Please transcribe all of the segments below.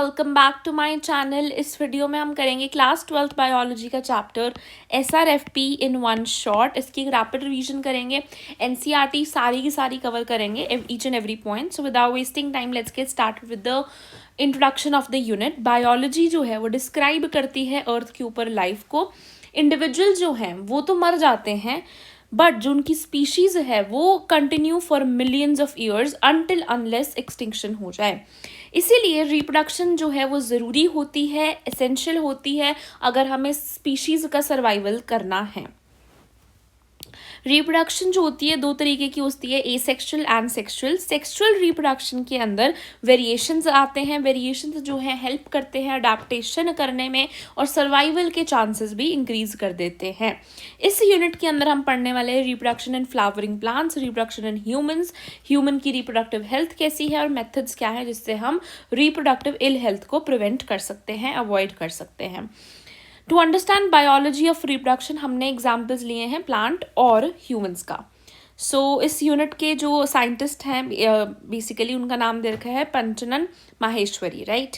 Welcome back to my channel. इस video में हम करेंगे क्लास 12th बायोलॉजी का chapter SRFP in one shot. इसकी रैपिड रिवीजन करेंगे, NCERT सारी की सारी कवर करेंगे, each and every point. So without wasting time let's get start with the introduction of the unit. Biology जो है वो डिस्क्राइब करती है अर्थ के ऊपर लाइफ को। इंडिविजुअल जो हैं वो तो मर जाते हैं, बट जो उनकी स्पीशीज है वो continue for millions of years until unless extinction हो जाए। इसीलिए रिप्रोडक्शन जो है वो ज़रूरी होती है, एसेंशियल होती है अगर हमें स्पीशीज़ का सर्वाइवल करना है। रिप्रोडक्शन जो होती है दो तरीके की होती है, asexual and sexual. Sexual reproduction के अंदर वेरिएशंस आते हैं। वेरिएशंस जो है हेल्प करते हैं अडेप्टेशन करने में और सर्वाइवल के चांसेस भी इंक्रीज कर देते हैं। इस यूनिट के अंदर हम पढ़ने वाले हैं reproduction in flowering plants, reproduction in humans, human की रिप्रोडक्टिव हेल्थ कैसी है और मेथड्स क्या है जिससे हम रिप्रोडक्टिव इल हेल्थ को प्रिवेंट कर सकते हैं, अवॉइड कर सकते हैं। To understand biology of reproduction हमने एग्जाम्पल्स लिए हैं प्लांट और ह्यूमंस का। इस यूनिट के जो साइंटिस्ट हैं बेसिकली उनका नाम दे रखा है Panchanan Maheshwari, right.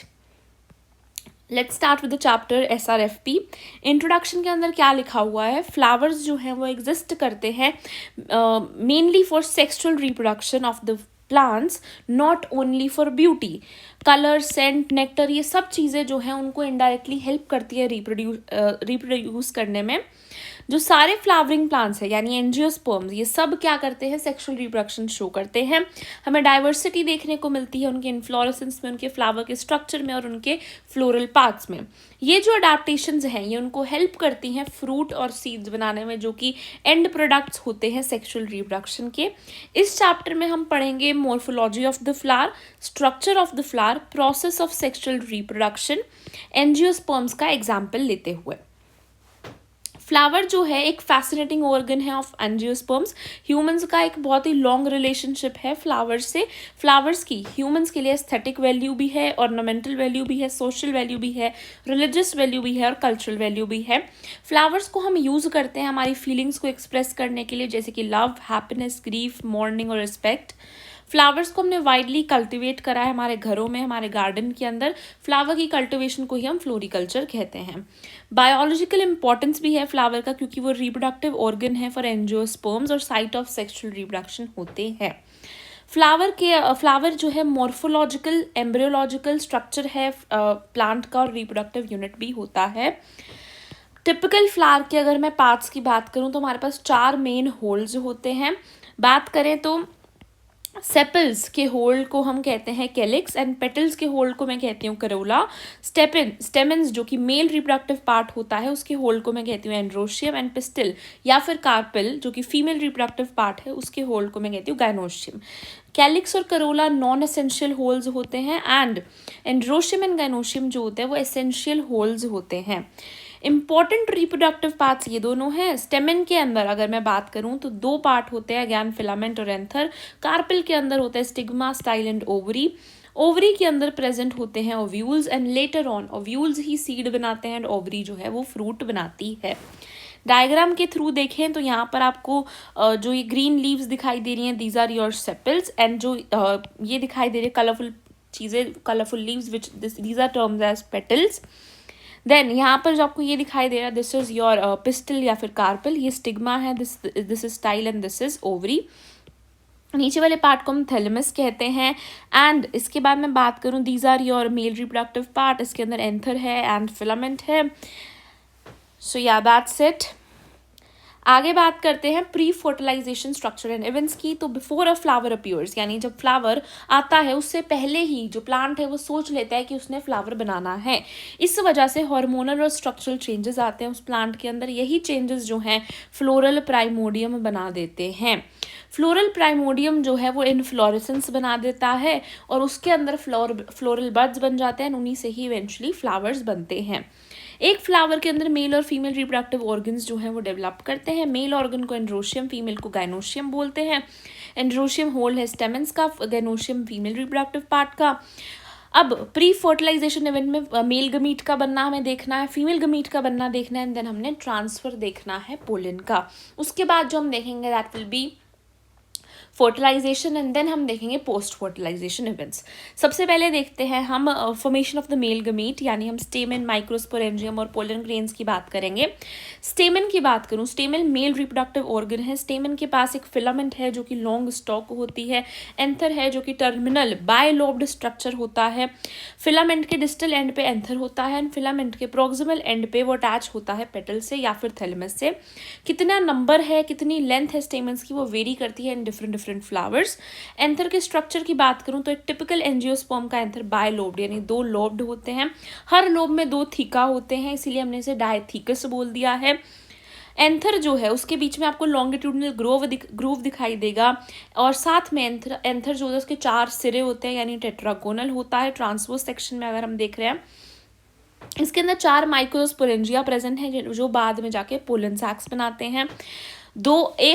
Let's start with the chapter SRFP। Introduction के अंदर क्या लिखा हुआ है, फ्लावर्स जो हैं वो एग्जिस्ट करते हैं mainly for sexual reproduction of the plants, not only for beauty. Colour, scent, nectar ये सब चीज़ें जो हैं उनको इनडायरेक्टली हेल्प करती है रिप्रोड्यूस करने में। जो सारे फ्लावरिंग प्लांट्स हैं यानी एंजियोस्पर्म्स, ये सब क्या करते हैं, सेक्सुअल रिप्रोडक्शन शो करते हैं। हमें डाइवर्सिटी देखने को मिलती है उनके इन्फ्लोरेसेंस में, उनके फ्लावर के स्ट्रक्चर में और उनके फ्लोरल पार्ट्स में। ये जो अडेप्टेशंस हैं ये उनको हेल्प करती हैं फ्रूट और सीड्स बनाने में, जो कि एंड प्रोडक्ट्स होते हैं सेक्सुअल रिप्रोडक्शन के। इस चैप्टर में हम पढ़ेंगे morphology of the flower, structure of the flower, process of sexual reproduction, angiosperms का एग्जाम्पल लेते हुए। फ्लावर जो है एक फैसिनेटिंग ऑर्गन है ऑफ एंजियोस्पर्म्स। ह्यूमंस का एक बहुत ही लॉन्ग रिलेशनशिप है फ्लावर्स से। फ्लावर्स की ह्यूमंस के लिए एस्थेटिक वैल्यू भी है, ऑर्नामेंटल वैल्यू भी है, सोशल वैल्यू भी है, रिलीजियस वैल्यू भी है और कल्चरल वैल्यू भी है। फ्लावर्स को हम यूज़ करते हैं हमारी फीलिंग्स को एक्सप्रेस करने के लिए, जैसे कि लव, हैप्पीनेस, ग्रीफ, मॉर्निंग और रिस्पेक्ट। फ्लावर्स को हमने वाइडली कल्टिवेट करा है हमारे घरों में, हमारे गार्डन के अंदर। फ्लावर की कल्टिवेशन को ही हम फ्लोरिकल्चर कहते हैं। बायोलॉजिकल इंपॉर्टेंस भी है फ्लावर का, क्योंकि वो रिप्रोडक्टिव ऑर्गन है फॉर एंजियोस्पर्म्स और साइट ऑफ सेक्सुअल रिप्रोडक्शन होते हैं। फ्लावर जो है मॉर्फोलॉजिकल, एम्ब्रियोलॉजिकल स्ट्रक्चर है प्लांट का और रिप्रोडक्टिव यूनिट भी होता है। टिपिकल फ्लावर के अगर मैं पार्ट्स की बात करूं तो हमारे पास 4 मेन होल्स होते हैं। बात करें तो सेपल्स के होल्ड को हम कहते हैं कैलिक्स एंड पेटल्स के होल्ड को मैं कहती हूँ करोला। स्टेमेंस जो कि मेल रिप्रोडक्टिव पार्ट होता है उसके होल्ड को मैं कहती हूँ एंड्रोशियम एंड पिस्टिल या फिर कार्पिल जो कि फीमेल रिप्रोडक्टिव पार्ट है उसके होल्ड को मैं कहती हूँ गाइनोशियम। कैलिक्स और करोला नॉन एसेंशियल होल्स होते हैं एंड एंड्रोशियम एंड गाइनोशियम जो होते हैं वो एसेंशियल होल्स होते हैं। इंपॉर्टेंट रिप्रोडक्टिव पार्ट्स ये दोनों हैं। स्टेमेन के अंदर अगर मैं बात करूं तो 2 पार्ट होते हैं, अगेन फिलामेंट और एंथर। कार्पिल के अंदर होता है stigma, style and ovary. Ovary के अंदर प्रेजेंट होते हैं ovules and later on ovules he seed बनाते हैं एंड ओवरी जो है वो फ्रूट बनाती है। डायग्राम के थ्रू देखें तो यहाँ पर आपको जो ये ग्रीन लीव्स दिखाई दे रही हैं these are your sepals and जो ये दिखाई दे रही है कलरफुल चीज़ें, colourful leaves which these are terms as petals. Then यहाँ पर जो आपको ये दिखाई दे रहा है दिस इज योर पिस्टल या फिर कार्पल, ये स्टिग्मा है, this is style and this is ovary. नीचे वाले पार्ट को हम थैलेमस कहते हैं। एंड इसके बाद मैं बात करूँ these are your male reproductive part, इसके अंदर एंथर है एंड फिलामेंट है। सो या दैट्स इट। आगे बात करते हैं pre fertilization structure and events की। तो बिफोर अ फ्लावर अपीयर्स यानी जब फ्लावर आता है उससे पहले ही जो प्लांट है वो सोच लेता है कि उसने फ्लावर बनाना है। इस वजह से हार्मोनल और स्ट्रक्चरल चेंजेस आते हैं उस प्लांट के अंदर। यही चेंजेस जो हैं फ्लोरल प्राइमोडियम बना देते हैं। फ्लोरल प्राइमोडियम जो है वो इनफ्लोरेसेंस बना देता है और उसके अंदर फ्लोरल बड्स बन जाते हैं, उन्हीं से ही इवेंचुअली फ्लावर्स बनते हैं। एक फ्लावर के अंदर मेल और फीमेल रिप्रोडक्टिव ऑर्गन्स जो हैं वो डेवलप करते हैं। मेल ऑर्गन को एंड्रोशियम, फीमेल को गाइनोशियम बोलते हैं। एंड्रोशियम होल्ड है स्टेमेंस का, गाइनोशियम फीमेल रिप्रोडक्टिव पार्ट का। अब प्री फर्टिलाइजेशन इवेंट में मेल गमीट का बनना हमें देखना है, फीमेल गमीट का बनना देखना है एंड देन हमने ट्रांसफर देखना है पोलन का। उसके बाद जो हम देखेंगे that will be fertilization and then हम देखेंगे पोस्ट फर्टिलाइजेशन इवेंट्स। सबसे पहले देखते हैं हम formation of the male gamete, यानी हम स्टेमन, माइक्रोस्पोरेंजियम और पोलन ग्रेन्स की बात करेंगे। स्टेमन की बात करूं, स्टेमन मेल रिप्रोडक्टिव ऑर्गन है। स्टेमन के पास एक फिलामेंट है जो कि लॉन्ग स्टॉक होती है। एंथर है जो कि टर्मिनल बायलोब्ड स्ट्रक्चर होता है। फिलामेंट के डिस्टल एंड पे एंथर होता है एंड फिलामेंट के प्रोक्सिमल एंड पे वो अटैच होता है पेटल से या फिर थैलेमस से। कितना नंबर है, कितनी लेंथ है स्टेमन्स की, वो वेरी करती है in different different flowers. Anther के स्ट्रक्चर की बात करूं तो एक टिपिकल एंजियोस्पर्म का एंथर बायलोब्ड यानी 2 लोब्ड होते हैं। हर लोब में 2 थीका होते हैं, इसीलिए हमने इसे डायथीकस बोल दिया है। एंथर जो है उसके बीच में आपको लॉन्गिट्यूडनल ग्रूव दिखाई देगा और साथ में एंथर जो है उसके 4 सिरे होते हैं यानी टेट्रागोनल होता है। ट्रांसवर्स सेक्शन में अगर हम देख रहे हैं, इसके अंदर 4 माइक्रोस्पोरेंजिया प्रेजेंट हैं जो बाद में जाके पोलन सैक्स बनाते हैं।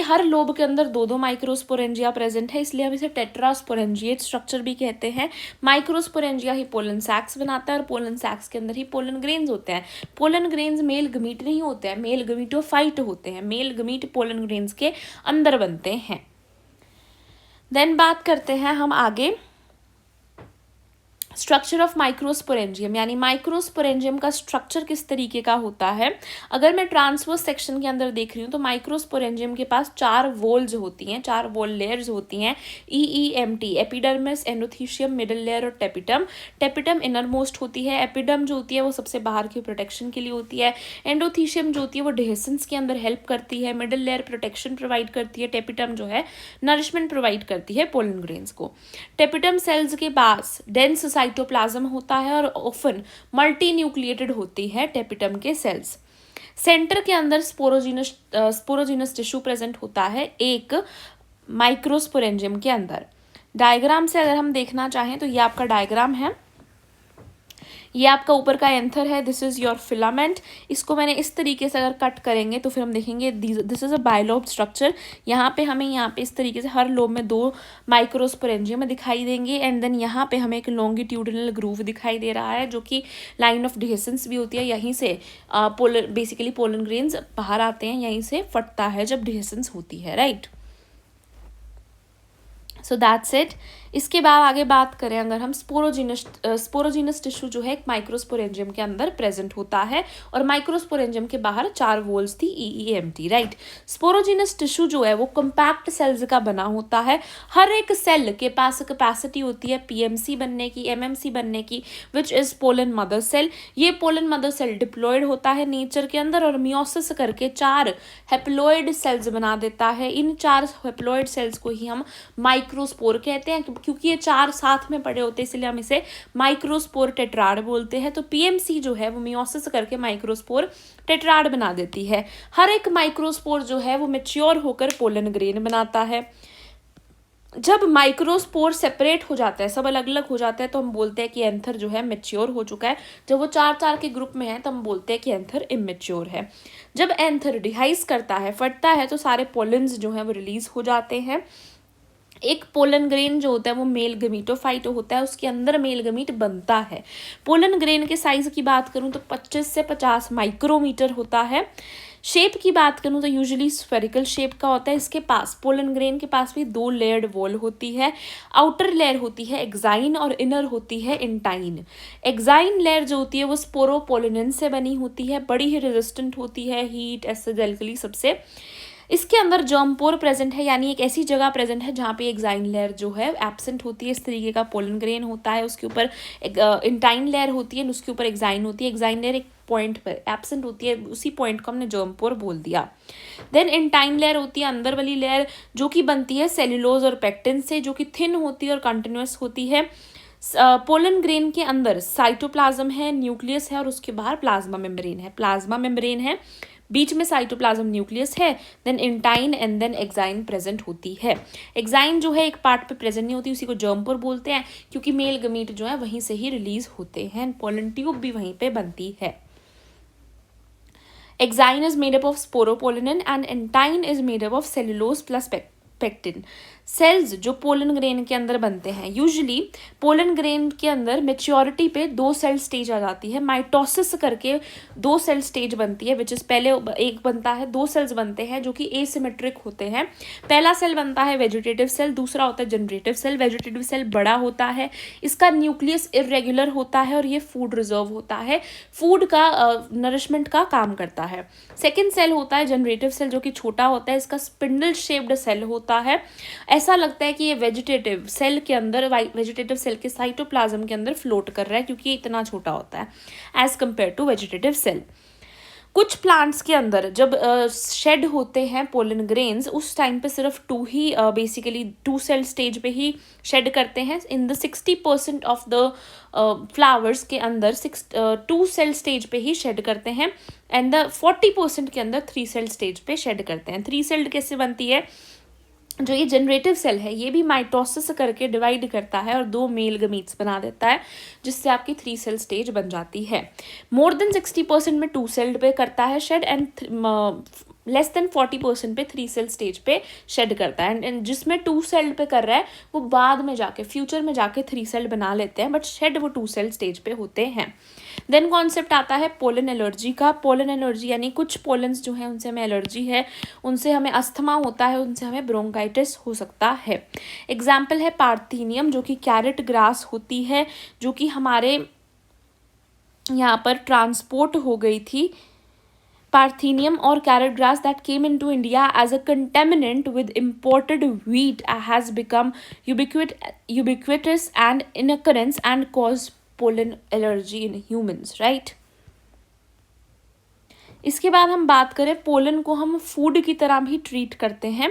हर लोब के अंदर 2 माइक्रोस्पोरेंजिया प्रेजेंट है, इसलिए हम इसे टेट्रास्पोरेंजिएट स्ट्रक्चर भी कहते हैं। माइक्रोस्पोरेंजिया ही पोलन सैक्स बनाता है और पोलन सैक्स के अंदर ही पोलन ग्रेन्स होते हैं। पोलन ग्रेन्स मेल गमीट नहीं होते हैं, मेल गमीटोफाइट होते हैं। मेल गमीट पोलन ग्रेन्स के अंदर बनते हैं। देन बात करते हैं हम आगे स्ट्रक्चर ऑफ माइक्रोस्पोरेंजियम, यानी माइक्रोस्पोरेंजियम का स्ट्रक्चर किस तरीके का होता है। अगर मैं ट्रांसवर्स सेक्शन के अंदर देख रही हूँ तो माइक्रोस्पोरेंजियम के पास 4 वॉल्स होती हैं, 4 वॉल लेयर्स होती हैं। EEMT, epidermis, endothecium, middle layer और टेपिटम। टेपिटम इनर मोस्ट होती है। एपिडर्म जो होती है वो सबसे बाहर की प्रोटेक्शन के लिए होती है। एंडोथीशियम जो होती है वो डिहेसेंस के अंदर हेल्प करती है। मिडल लेयर प्रोटेक्शन प्रोवाइड करती है। टेपिटम जो है नरिशमेंट प्रोवाइड करती है पोलन ग्रेन्स को। टेपिटम सेल्स के पास डेंस साइटोप्लाज्म होता है और ऑफन मल्टी न्यूक्लिएटेड होती है टेपिटम के सेल्स। सेंटर के अंदर स्पोरोजिनस टिश्यू प्रेजेंट होता है एक माइक्रोस्पोरेंजियम के अंदर। डायग्राम से अगर हम देखना चाहें तो ये आपका डायग्राम है, ये आपका ऊपर का एंथर है, दिस इज योर फिलामेंट। इसको मैंने इस तरीके से अगर कट करेंगे तो फिर हम देखेंगे this is a bilobed structure. यहाँ पे हमें यहाँ पे इस तरीके से हर लोब में 2 माइक्रोस्पोरेंजियम दिखाई देंगे एंड देन यहाँ पे हमें एक लॉन्गिट्यूडिनल ग्रूव दिखाई दे रहा है जो कि लाइन ऑफ डिहेसेंस भी होती है। यहीं से बेसिकली पोलन ग्रेन्स बाहर आते हैं, यहीं से फटता है जब डिहेसेंस होती है, राइट। So that's it. इसके बाद आगे बात करें अगर हम स्पोरोजिनस टिश्यू जो है एक माइक्रोस्पोरेंजियम के अंदर प्रेजेंट होता है और माइक्रोस्पोरेंजियम के बाहर 4 वॉल्स थी, EEMT, राइट। स्पोरोजिनस टिश्यू जो है वो कम्पैक्ट सेल्स का बना होता है। हर एक सेल के पास कैपेसिटी होती है PMC बनने की, MMC बनने की, which is pollen mother cell. ये पोलन मदर सेल डिप्लॉयड होता है नेचर के अंदर और मियोसिस करके 4 हेप्लॉयड सेल्स बना देता है। इन 4 हेप्लॉयड सेल्स को ही हम माइक्रोस्पोर कहते हैं। क्योंकि ये 4 साथ में पड़े होते हैं इसलिए हम इसे माइक्रोस्पोर टेट्राड बोलते हैं। तो PMC जो है वो मियोसिस करके माइक्रोस्पोर टेट्राड बना देती है। हर एक माइक्रोस्पोर जो है वो मैच्योर होकर पोलन ग्रेन बनाता है। जब माइक्रोस्पोर सेपरेट हो जाता है, सब अलग अलग हो जाता है, तो हम बोलते हैं कि एंथर जो है मैच्योर हो चुका है। जब वो 4 के ग्रुप में है तो हम बोलते हैं कि एंथर इमेच्योर है। जब एंथर डिहाइस करता है, फटता है, तो सारे पोलन्स जो है वो रिलीज हो जाते हैं। एक पोलन ग्रेन जो होता है वो मेल गमीटोफाइट होता है, उसके अंदर मेल गमीट बनता है। पोलन ग्रेन के साइज की बात करूं तो 25 से 50 माइक्रोमीटर होता है। शेप की बात करूं तो यूजुअली स्फेरिकल शेप का होता है। इसके पास पोलन ग्रेन के पास भी 2 लेयर्ड वॉल होती है। आउटर लेयर होती है एक्साइन और इनर होती है इंटाइन। एक्साइन लेयर जो होती है वो स्पोरोपोलिनेन से बनी होती है, बड़ी ही रेजिस्टेंट होती है हीट, एसिड, एल्कली सबसे। इसके अंदर जर्मपोर प्रेजेंट है, यानी एक ऐसी जगह प्रेजेंट है जहाँ पे एक्साइन लेयर जो है एब्सेंट होती है। इस तरीके का पोलन ग्रेन होता है, उसके ऊपर इंटाइन लेयर होती है, उसके ऊपर एक्साइन होती है। एक्साइन लेयर एक पॉइंट पर एब्सेंट होती है, उसी पॉइंट को हमने जर्मपोर बोल दिया। देन इंटाइन लेयर होती है अंदर वाली लेयर जो कि बनती है सेल्यूलोज और पेक्टिन से, जो कि थिन होती है और कंटिन्यूस होती है। पोलन ग्रेन के अंदर साइटोप्लाज्म है, न्यूक्लियस है और उसके बाहर प्लाज्मा मेम्ब्रेन है। प्लाज्मा मेम्ब्रेन है, बीच में साइटोप्लाज्म न्यूक्लियस है, then intine and then exine present होती है। एक्साइन जो है एक पार्ट पे प्रेजेंट नहीं होती, उसी को जर्मपोर बोलते हैं क्योंकि मेल गमीट जो है वहीं से ही रिलीज होते हैं। पोलन ट्यूब भी वहीं पे बनती है। Exine is made up of sporopollenin and entine is made up of cellulose plus pectin. Cells जो पोलन ग्रेन के अंदर बनते हैं, यूजुअली पोलन ग्रेन के अंदर मेच्योरिटी पे 2 सेल स्टेज आ जाती है, माइटोसिस करके 2 सेल स्टेज बनती है, विच इज पहले एक बनता है, 2 सेल्स बनते हैं जो कि एसिमेट्रिक होते हैं। पहला सेल बनता है वेजिटेटिव सेल, दूसरा होता है जनरेटिव सेल। वेजिटेटिव सेल बड़ा होता है, इसका न्यूक्लियस इरेगुलर होता है और ये फूड रिजर्व होता है, फूड का नरिशमेंट का काम करता है। सेकेंड सेल होता है जनरेटिव सेल, जो कि छोटा होता है, इसका स्पिंडल शेप्ड सेल होता है। ऐसा लगता है कि ये वेजिटेटिव सेल के अंदर, वेजिटेटिव सेल के साइटोप्लाज्म के अंदर फ्लोट कर रहा है, क्योंकि ये इतना छोटा होता है as compare to vegetative cell. कुछ प्लांट्स के अंदर जब शेड होते हैं पोलन ग्रेन्स, उस टाइम पे सिर्फ 2 ही बेसिकली 2 सेल स्टेज पे ही शेड करते हैं। In the 60% of the flowers के अंदर 2 सेल स्टेज पे ही शेड करते हैं, एंड द 40% के अंदर 3 सेल स्टेज पे शेड करते हैं। 3 सेल्ड कैसे बनती है? जो ये जनरेटिव सेल है ये भी माइटोसिस करके डिवाइड करता है और 2 मेल गमीट्स बना देता है, जिससे आपकी 3 सेल स्टेज बन जाती है। मोर देन 60% में 2 सेल्ड पे करता है शेड, एंड लेस देन 40% पे 3 सेल स्टेज पे शेड करता है। एंड जिसमें 2 सेल्ड पे कर रहा है वो बाद में जाके फ्यूचर में जाके 3 सेल बना लेते हैं, बट शेड वो 2 सेल स्टेज पे होते हैं। देन कॉन्सेप्ट आता है पोलन एलर्जी का। पोलन एलर्जी यानी कुछ पोलन्स जो हैं उनसे हमें एलर्जी है, उनसे हमें अस्थमा होता है, उनसे हमें ब्रोंकाइटिस हो सकता है। एग्जाम्पल है पार्थीनियम, जो कि कैरेट ग्रास होती है, जो कि हमारे यहाँ पर ट्रांसपोर्ट हो गई थी। Parthenium or carrot grass that came into India as a contaminant with imported wheat has become ubiquitous and in occurrence and cause pollen allergy in humans, right? इसके बाद हम बात करें, पोलन को हम फूड की तरह भी ट्रीट करते हैं।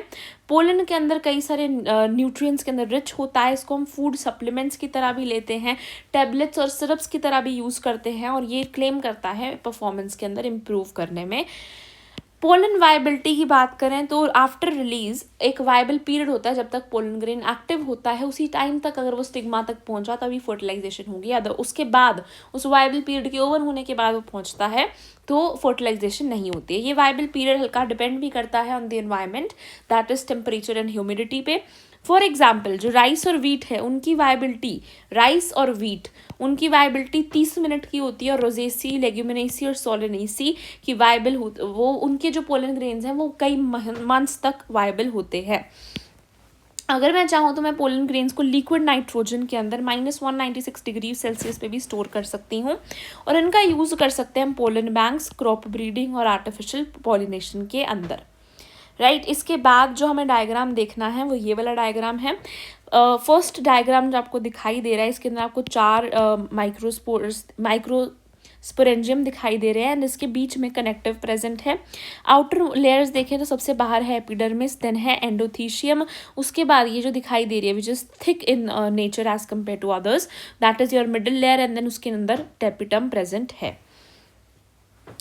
पोलन के अंदर कई सारे न्यूट्रिएंट्स के अंदर रिच होता है, इसको हम फूड सप्लीमेंट्स की तरह भी लेते हैं, टैबलेट्स और सिरप्स की तरह भी यूज़ करते हैं, और ये क्लेम करता है परफॉर्मेंस के अंदर इम्प्रूव करने में। पोलन वायबिलिटी की बात करें तो आफ्टर रिलीज एक वायबल पीरियड होता है, जब तक पोलन ग्रेन एक्टिव होता है उसी टाइम तक अगर वो स्टिग्मा तक पहुंचा तभी फर्टिलाइजेशन होगी, या उसके बाद उस वायबल पीरियड के ओवर होने के बाद वो पहुंचता है तो फर्टिलाइजेशन नहीं होती है। ये वायबल पीरियड हल्का डिपेंड भी करता है on the environment, that is temperature and humidity पे। फॉर एग्जाम्पल जो राइस और वीट है उनकी वायबिलिटी, राइस और वीट उनकी वायबिलिटी 30 मिनट की होती है, और रोजेसी, लेग्यूमिनेसी और सोलेनेसी की वायबल वो उनके जो पोलन ग्रेन्स हैं वो कई मंथ्स तक वायबल होते हैं। अगर मैं चाहूँ तो मैं पोलन ग्रेन्स को लिक्विड नाइट्रोजन के अंदर -196 डिग्री सेल्सियस पे भी स्टोर कर सकती हूँ, और इनका यूज़ कर सकते हैं हम पोलन बैंक्स, क्रॉप ब्रीडिंग और आर्टिफिशियल पॉलिनेशन के अंदर, राइट। इसके बाद जो हमें डायग्राम देखना है वो ये वाला डायग्राम है। फर्स्ट डायग्राम जो आपको दिखाई दे रहा है, इसके अंदर आपको 4 माइक्रोस्पोरेंजियम दिखाई दे रहे हैं, एंड इसके बीच में कनेक्टिव प्रेजेंट है। आउटर लेयर्स देखें तो सबसे बाहर है एपिडर्मिस, देन है एंडोथीशियम, उसके बाद ये जो दिखाई दे रही है which is thick in nature as compare to others, that is your middle layer, and then उसके अंदर टेपिटम प्रेजेंट है।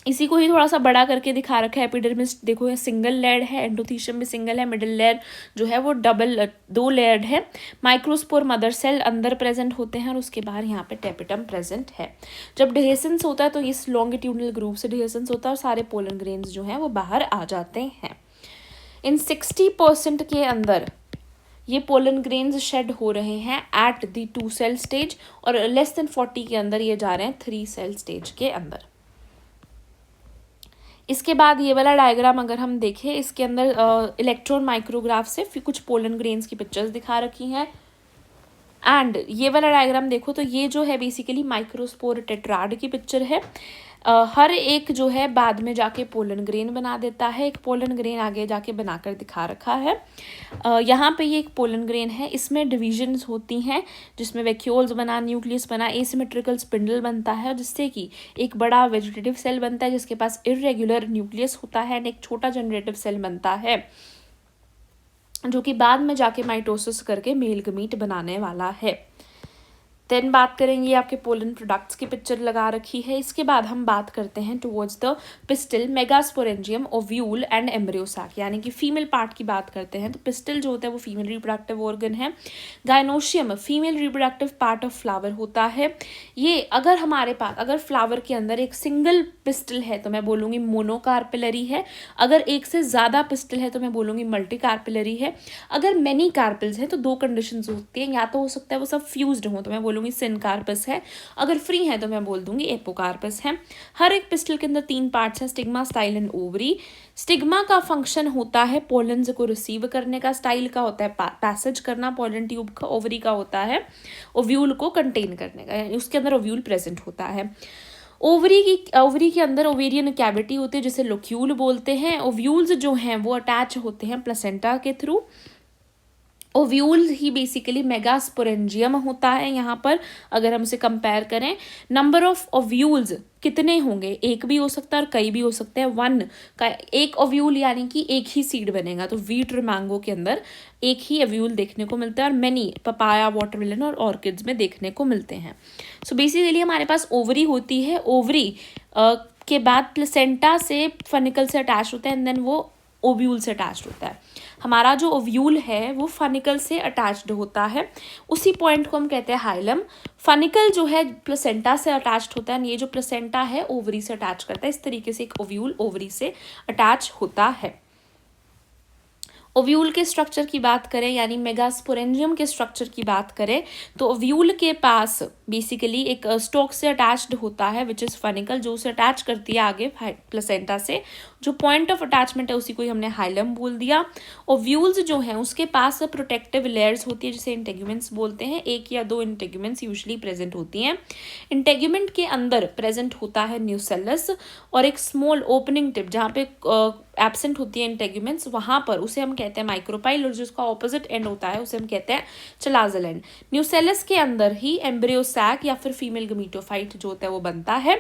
इसी को ही थोड़ा सा बड़ा करके दिखा रखा है। एपिडर्मिस देखो ये सिंगल लेयर्ड है, एंडोथीशियम भी सिंगल है, मिडिल लेयर जो है वो डबल 2 लेयर्ड है। माइक्रोस्पोर मदर सेल अंदर प्रेजेंट होते हैं, और उसके बाहर यहाँ पे टेपिटम प्रेजेंट है। जब डिहेसेंस होता है तो इस लॉन्गिट्यूडनल ग्रुप से डिहेसेंस होता है और सारे पोलन ग्रेन्स जो हैं वो बाहर आ जाते हैं। इन 60% के अंदर ये पोलन ग्रेन्स शेड हो रहे हैं एट द 2 सेल स्टेज, और लेस देन 40 के अंदर ये जा रहे हैं 3 सेल स्टेज के अंदर। इसके बाद ये वाला डायग्राम अगर हम देखें, इसके अंदर इलेक्ट्रॉन माइक्रोग्राफ से फिर कुछ पोलन ग्रेन्स की पिक्चर्स दिखा रखी हैं, एंड ये वाला डायग्राम देखो तो ये जो है बेसिकली माइक्रोस्पोर टेट्राड की पिक्चर है। हर एक जो है बाद में जाके पोलन ग्रेन बना देता है, एक पोलन ग्रेन आगे जाके बनाकर दिखा रखा है। यहाँ पे ये एक पोलन ग्रेन है, इसमें डिविजन्स होती हैं जिसमें वैक्यूल्स बना, न्यूक्लियस बना, एसिमेट्रिकल स्पिंडल बनता है, जिससे कि एक बड़ा वेजिटेटिव सेल बनता है जिसके पास इरेगुलर न्यूक्लियस होता है, एंड एक छोटा जनरेटिव सेल बनता है जो कि बाद में जाके माइटोसिस करके मेल गमीट बनाने वाला है। देन बात करेंगे आपके पोलन प्रोडक्ट्स की पिक्चर लगा रखी है। इसके बाद हम बात करते हैं towards the pistil, megasporangium, ovule and embryo sac, यानी कि फीमेल पार्ट की बात करते हैं। तो पिस्टल जो होता है वो फीमेल रिप्रोडक्टिव ऑर्गन है। Gynoecium female reproductive part of flower होता है। ये अगर हमारे पास अगर फ्लावर के अंदर एक सिंगल पिस्टल है तो मैं बोलूँगी मोनोकार्पिलरी है। अगर एक से ज़्यादा पिस्टल है तो मैं बोलूँगी मल्टी कार्पिलरी है। अगर मैनी कार्पिल्स हैं तो दो कंडीशंस होती हैं, या तो हो सकता है वो सब फ्यूज्ड हों तो मैं बोलूँगी सिनकार्पस है, अगर फ्री है तो मैं बोल दूंगी एपोकार्पस है। हर एक पिस्टल के अंदर 3 पार्ट्स हैं, stigma, style and ovary. Stigma का फंक्शन होता है पोलन्स को रिसीव करने का, स्टाइल का होता है पैसेज करना पोलन ट्यूब का, ओवरी का होता है ओव्यूल को कंटेन करने का, यानी उसके अंदर ओव्यूल प्रेजेंट होता है। ओवरी के अंदर ओवेरियन कैविटी होती है जिसे लोक्यूल बोलते हैं। ओव्यूल्स जो हैं वो अटैच होते हैं प्लेसेंटा के थ्रू। ओव्यूल ही बेसिकली मेगास्पोरेंजियम होता है। यहाँ पर अगर हम इसे कंपेयर करें, नंबर ऑफ ओव्यूल्स कितने होंगे, एक भी हो सकता है और कई भी हो सकते हैं। 1 का एक ओव्यूल यानी कि एक ही सीड बनेगा, तो वीट और मैंगो के अंदर एक ही ओव्यूल देखने को मिलता है, और मैनी पपाया, वाटरमेलन और ऑर्किड्स में देखने को मिलते हैं। सो बेसिकली हमारे पास ओवरी होती है। ओवरी के बाद प्लेसेंटा से फनिकल से अटैच होता है, एंड देन वो ओव्यूल से अटैच होता है। हमारा जो ओव्यूल है वो फनिकल से अटैच्ड होता है, उसी पॉइंट को हम कहते हैं हाइलम। फनिकल जो है प्लेसेंटा से अटैच्ड होता है, ये जो प्लेसेंटा है ओवरी से अटैच करता है। इस तरीके से एक ओव्यूल ओवरी से अटैच होता है। ओव्यूल के स्ट्रक्चर की बात करें, यानी मेगास्पोरेंजियम के स्ट्रक्चर की बात करें, तो ओव्यूल के पास बेसिकली एक स्टॉक से अटैच्ड होता है विच इज़ फनिकल, जो उसे अटैच करती है आगे प्लेसेंटा से। जो पॉइंट ऑफ अटैचमेंट है उसी को ही हमने हाइलम बोल दिया। ओव्यूल्स जो हैं उसके पास प्रोटेक्टिव लेयर्स होती है जिसे इंटेग्यूमेंट्स बोलते हैं। 1 या 2 इंटेग्यूमेंट्स यूजुअली प्रेजेंट होती हैं। इंटेग्यूमेंट के अंदर प्रेजेंट होता है न्यूसेलस और एक स्मॉल ओपनिंग टिप, जहाँ पे एब्सेंट होती है इंटेग्यूमेंट्स, वहाँ पर उसे हम कहते हैं माइक्रोपाइल, और जिसका ऑपोजिट एंड होता है उसे हम कहते हैं चलाजल एंड। न्यूसेलस के अंदर ही एम्ब्रियो सैक या फिर फीमेल गमीटोफाइट जो होता है वो बनता है।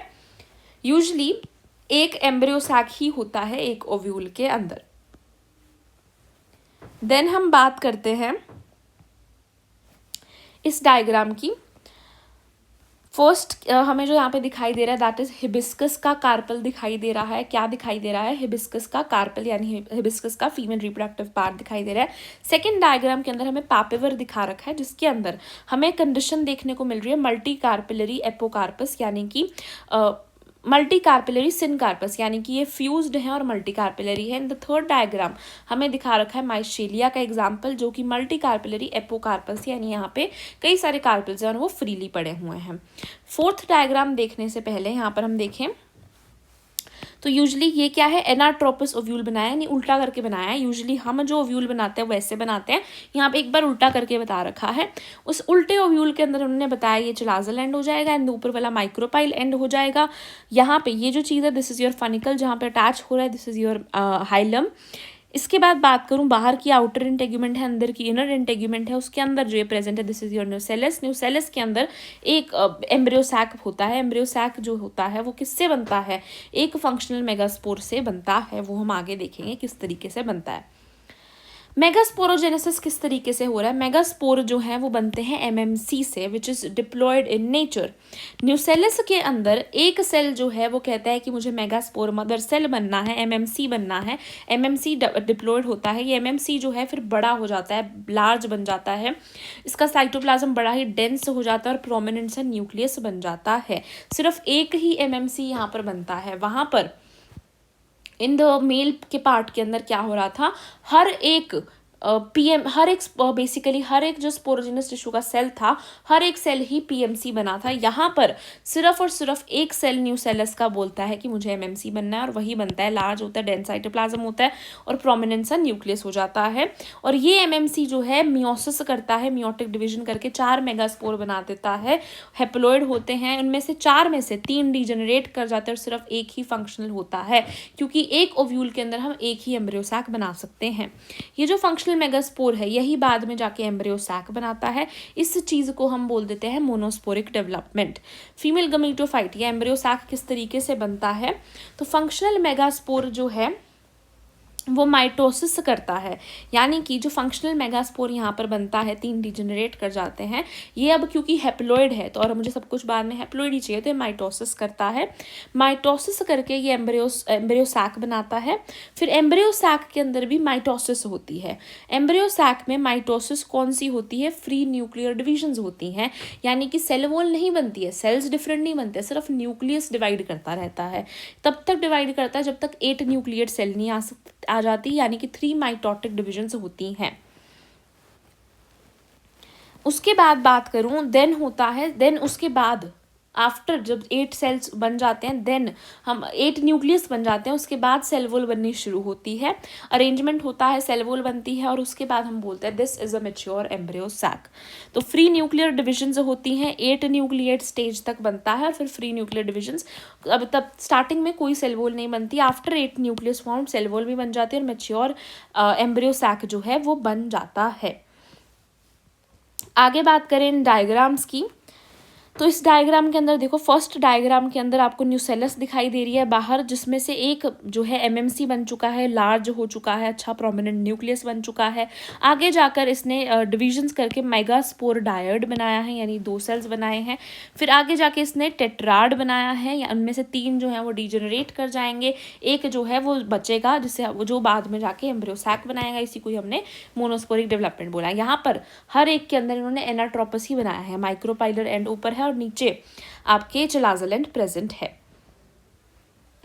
यूजुअली एक एम्ब्रियो सैक ही होता है एक ओव्यूल के अंदर। देन हम बात करते हैं इस डायग्राम की। फर्स्ट हमें जो यहाँ पे दिखाई दे रहा है दैट इज हिबिस्कस का कार्पल दिखाई दे रहा है। क्या दिखाई दे रहा है? हिबिस्कस का कार्पल, यानी हिबिस्कस का फीमेल रिप्रोडक्टिव पार्ट दिखाई दे रहा है। सेकंड डायग्राम के अंदर हमें पापेवर दिखा रखा है, जिसके अंदर हमें कंडीशन देखने को मिल रही है मल्टी कार्पिलरी एपोकार्पस, यानी कि मल्टी कार्पिलरी सिनकार्पस, यानी कि ये फ्यूज्ड है और मल्टी कार्पिलरी है। इन द थर्ड डायग्राम हमें दिखा रखा है माइशेलिया का एग्जाम्पल, जो कि मल्टी कार्पिलरी एपोकार्पस, यानी यहाँ पे कई सारे कार्पल्स हैं और वो फ्रीली पड़े हुए हैं। फोर्थ डायग्राम देखने से पहले यहाँ पर हम देखें तो यूजुअली ये क्या है, एनाट्रोपस ओव्यूल बनाया, यानी उल्टा करके बनाया है। यूजुअली हम जो ओव्यूल बनाते हैं वैसे बनाते हैं, यहाँ पे एक बार उल्टा करके बता रखा है। उस उल्टे ओव्यूल के अंदर उन्होंने बताया ये चलाजल एंड हो जाएगा एंड ऊपर वाला माइक्रोपाइल एंड हो जाएगा। यहाँ पे ये जो चीज़ है दिस इज योर फनिकल जहाँ पे अटैच हो रहा है, दिस इज योर हाइलम। इसके बाद बात करूं बाहर की आउटर इंटेग्यूमेंट है, अंदर की इनर इंटेग्यूमेंट है, उसके अंदर जो ये प्रेजेंट है this is your nucellus. Nucellus के अंदर एक एम्ब्रियो सैक होता है। एम्ब्रियो सैक जो होता है वो किससे बनता है? एक फंक्शनल मेगास्पोर से बनता है, वो हम आगे देखेंगे किस तरीके से बनता है। मेगास्पोरोजेनेसिस किस तरीके से हो रहा है? मेगास्पोर जो है वो बनते हैं एमएमसी से, which is diploid in nature. Nucellus के अंदर एक सेल जो है वो कहता है कि मुझे मेगास्पोर मदर सेल बनना है, एमएमसी बनना है। एमएमसी डिप्लॉयड होता है, ये एमएमसी जो है फिर बड़ा हो जाता है, लार्ज बन जाता है, इसका साइटोप्लाज्म बड़ा ही डेंस हो जाता है और प्रोमिनेंट सा न्यूक्लियस बन जाता है। सिर्फ एक ही एमएमसी यहाँ पर बनता है। वहाँ पर इन द मेल के पार्ट के अंदर क्या हो रहा था, हर एक बेसिकली हर एक जो स्पोरोजिनस टिश्यू का सेल था, हर एक सेल ही पीएमसी बना था। यहाँ पर सिर्फ और सिर्फ एक सेल न्यूसेलस का बोलता है कि मुझे एमएमसी बनना है, और वही बनता है, लार्ज होता है, डेंस साइटोप्लाज्म होता है और प्रोमिनेंट सा न्यूक्लियस हो जाता है। और ये एमएमसी जो है मियोसिस करता है, मियोटिक डिवीजन करके 4 मेगास्पोर बना देता है। हेप्लॉइड होते हैं, उनमें से 4 में से 3 डिजेनरेट कर जाते हैं और सिर्फ एक ही फंक्शनल होता है, क्योंकि एक ओव्यूल के अंदर हम एक ही एम्ब्रियो सैक बना सकते हैं। ये जो फंक्शनल मेगास्पोर है यही बाद में जाके एम्ब्रियो सैक बनाता है। इस चीज को हम बोल देते हैं मोनोस्पोरिक डेवलपमेंट। फीमेल गमीटोफाइट या एम्ब्रियो सैक किस तरीके से बनता है? तो फंक्शनल मेगास्पोर जो है वो माइटोसिस करता है, यानी कि जो फंक्शनल मेगास्पोर यहाँ पर बनता है, 3 डिजेनरेट कर जाते हैं। ये अब क्योंकि हैप्लॉइड है तो, और मुझे सब कुछ बाद में हैप्लॉइड ही चाहिए, तो ये माइटोसिस करता है। माइटोसिस करके ये एम्ब्रियो सैक बनाता है। फिर एम्ब्रियो सैक के अंदर भी माइटोसिस होती है। एम्ब्रियो सैक में माइटोसिस कौन सी होती है? फ्री न्यूक्लियर डिविजन्स होती हैं, यानी कि सेल वॉल नहीं बनती है, सेल्स डिफरेंट नहीं बनते, सिर्फ न्यूक्लियस डिवाइड करता रहता है। तब तक डिवाइड करता है जब तक 8 न्यूक्लियेट सेल नहीं आ जाती, यानी कि 3 माइटोटिक डिविजन्स होती हैं। उसके बाद बात करूं, देन होता है, देन उसके बाद आफ्टर जब 8 सेल्स बन जाते हैं, देन हम 8 न्यूक्लियस बन जाते हैं, उसके बाद सेल वॉल बननी शुरू होती है, अरेंजमेंट होता है, सेल वॉल बनती है, और उसके बाद हम बोलते हैं this is a mature embryo sac. तो फ्री न्यूक्लियर डिविजन्स होती हैं, 8 न्यूक्लिएट स्टेज तक बनता है, और फिर फ्री न्यूक्लियर डिविजन्स, अब तब स्टार्टिंग में कोई सेल वॉल नहीं बनती, after 8 nucleus form cell wall भी बन जाती है, और मैच्योर एम्ब्रियो सैक जो है वो बन जाता है। आगे बात करें इन डायग्राम्स की, तो इस डायग्राम के अंदर देखो, फर्स्ट डायग्राम के अंदर आपको न्यूसेलस दिखाई दे रही है बाहर, जिसमें से एक जो है एमएमसी बन चुका है, लार्ज हो चुका है, अच्छा प्रोमिनेंट न्यूक्लियस बन चुका है। आगे जाकर इसने डिविजन्स करके मेगास्पोर डायड बनाया है, यानी 2 सेल्स बनाए हैं। फिर आगे जाके इसने टेट्राड बनाया है, या उनमें से 3 जो है वो डिजेनरेट कर जाएंगे, एक जो है वो बचेगा, जिससे वो जो बाद में जाके एम्ब्रियो सैक बनाएगा, इसी को ही हमने मोनोस्पोरिक डेवलपमेंट बोला। यहाँ पर हर एक के अंदर इन्होंने एनाट्रोपस ही बनाया है, माइक्रोपाइलर एंड ऊपर है और नीचे आपके चलाजल एंड प्रेजेंट है।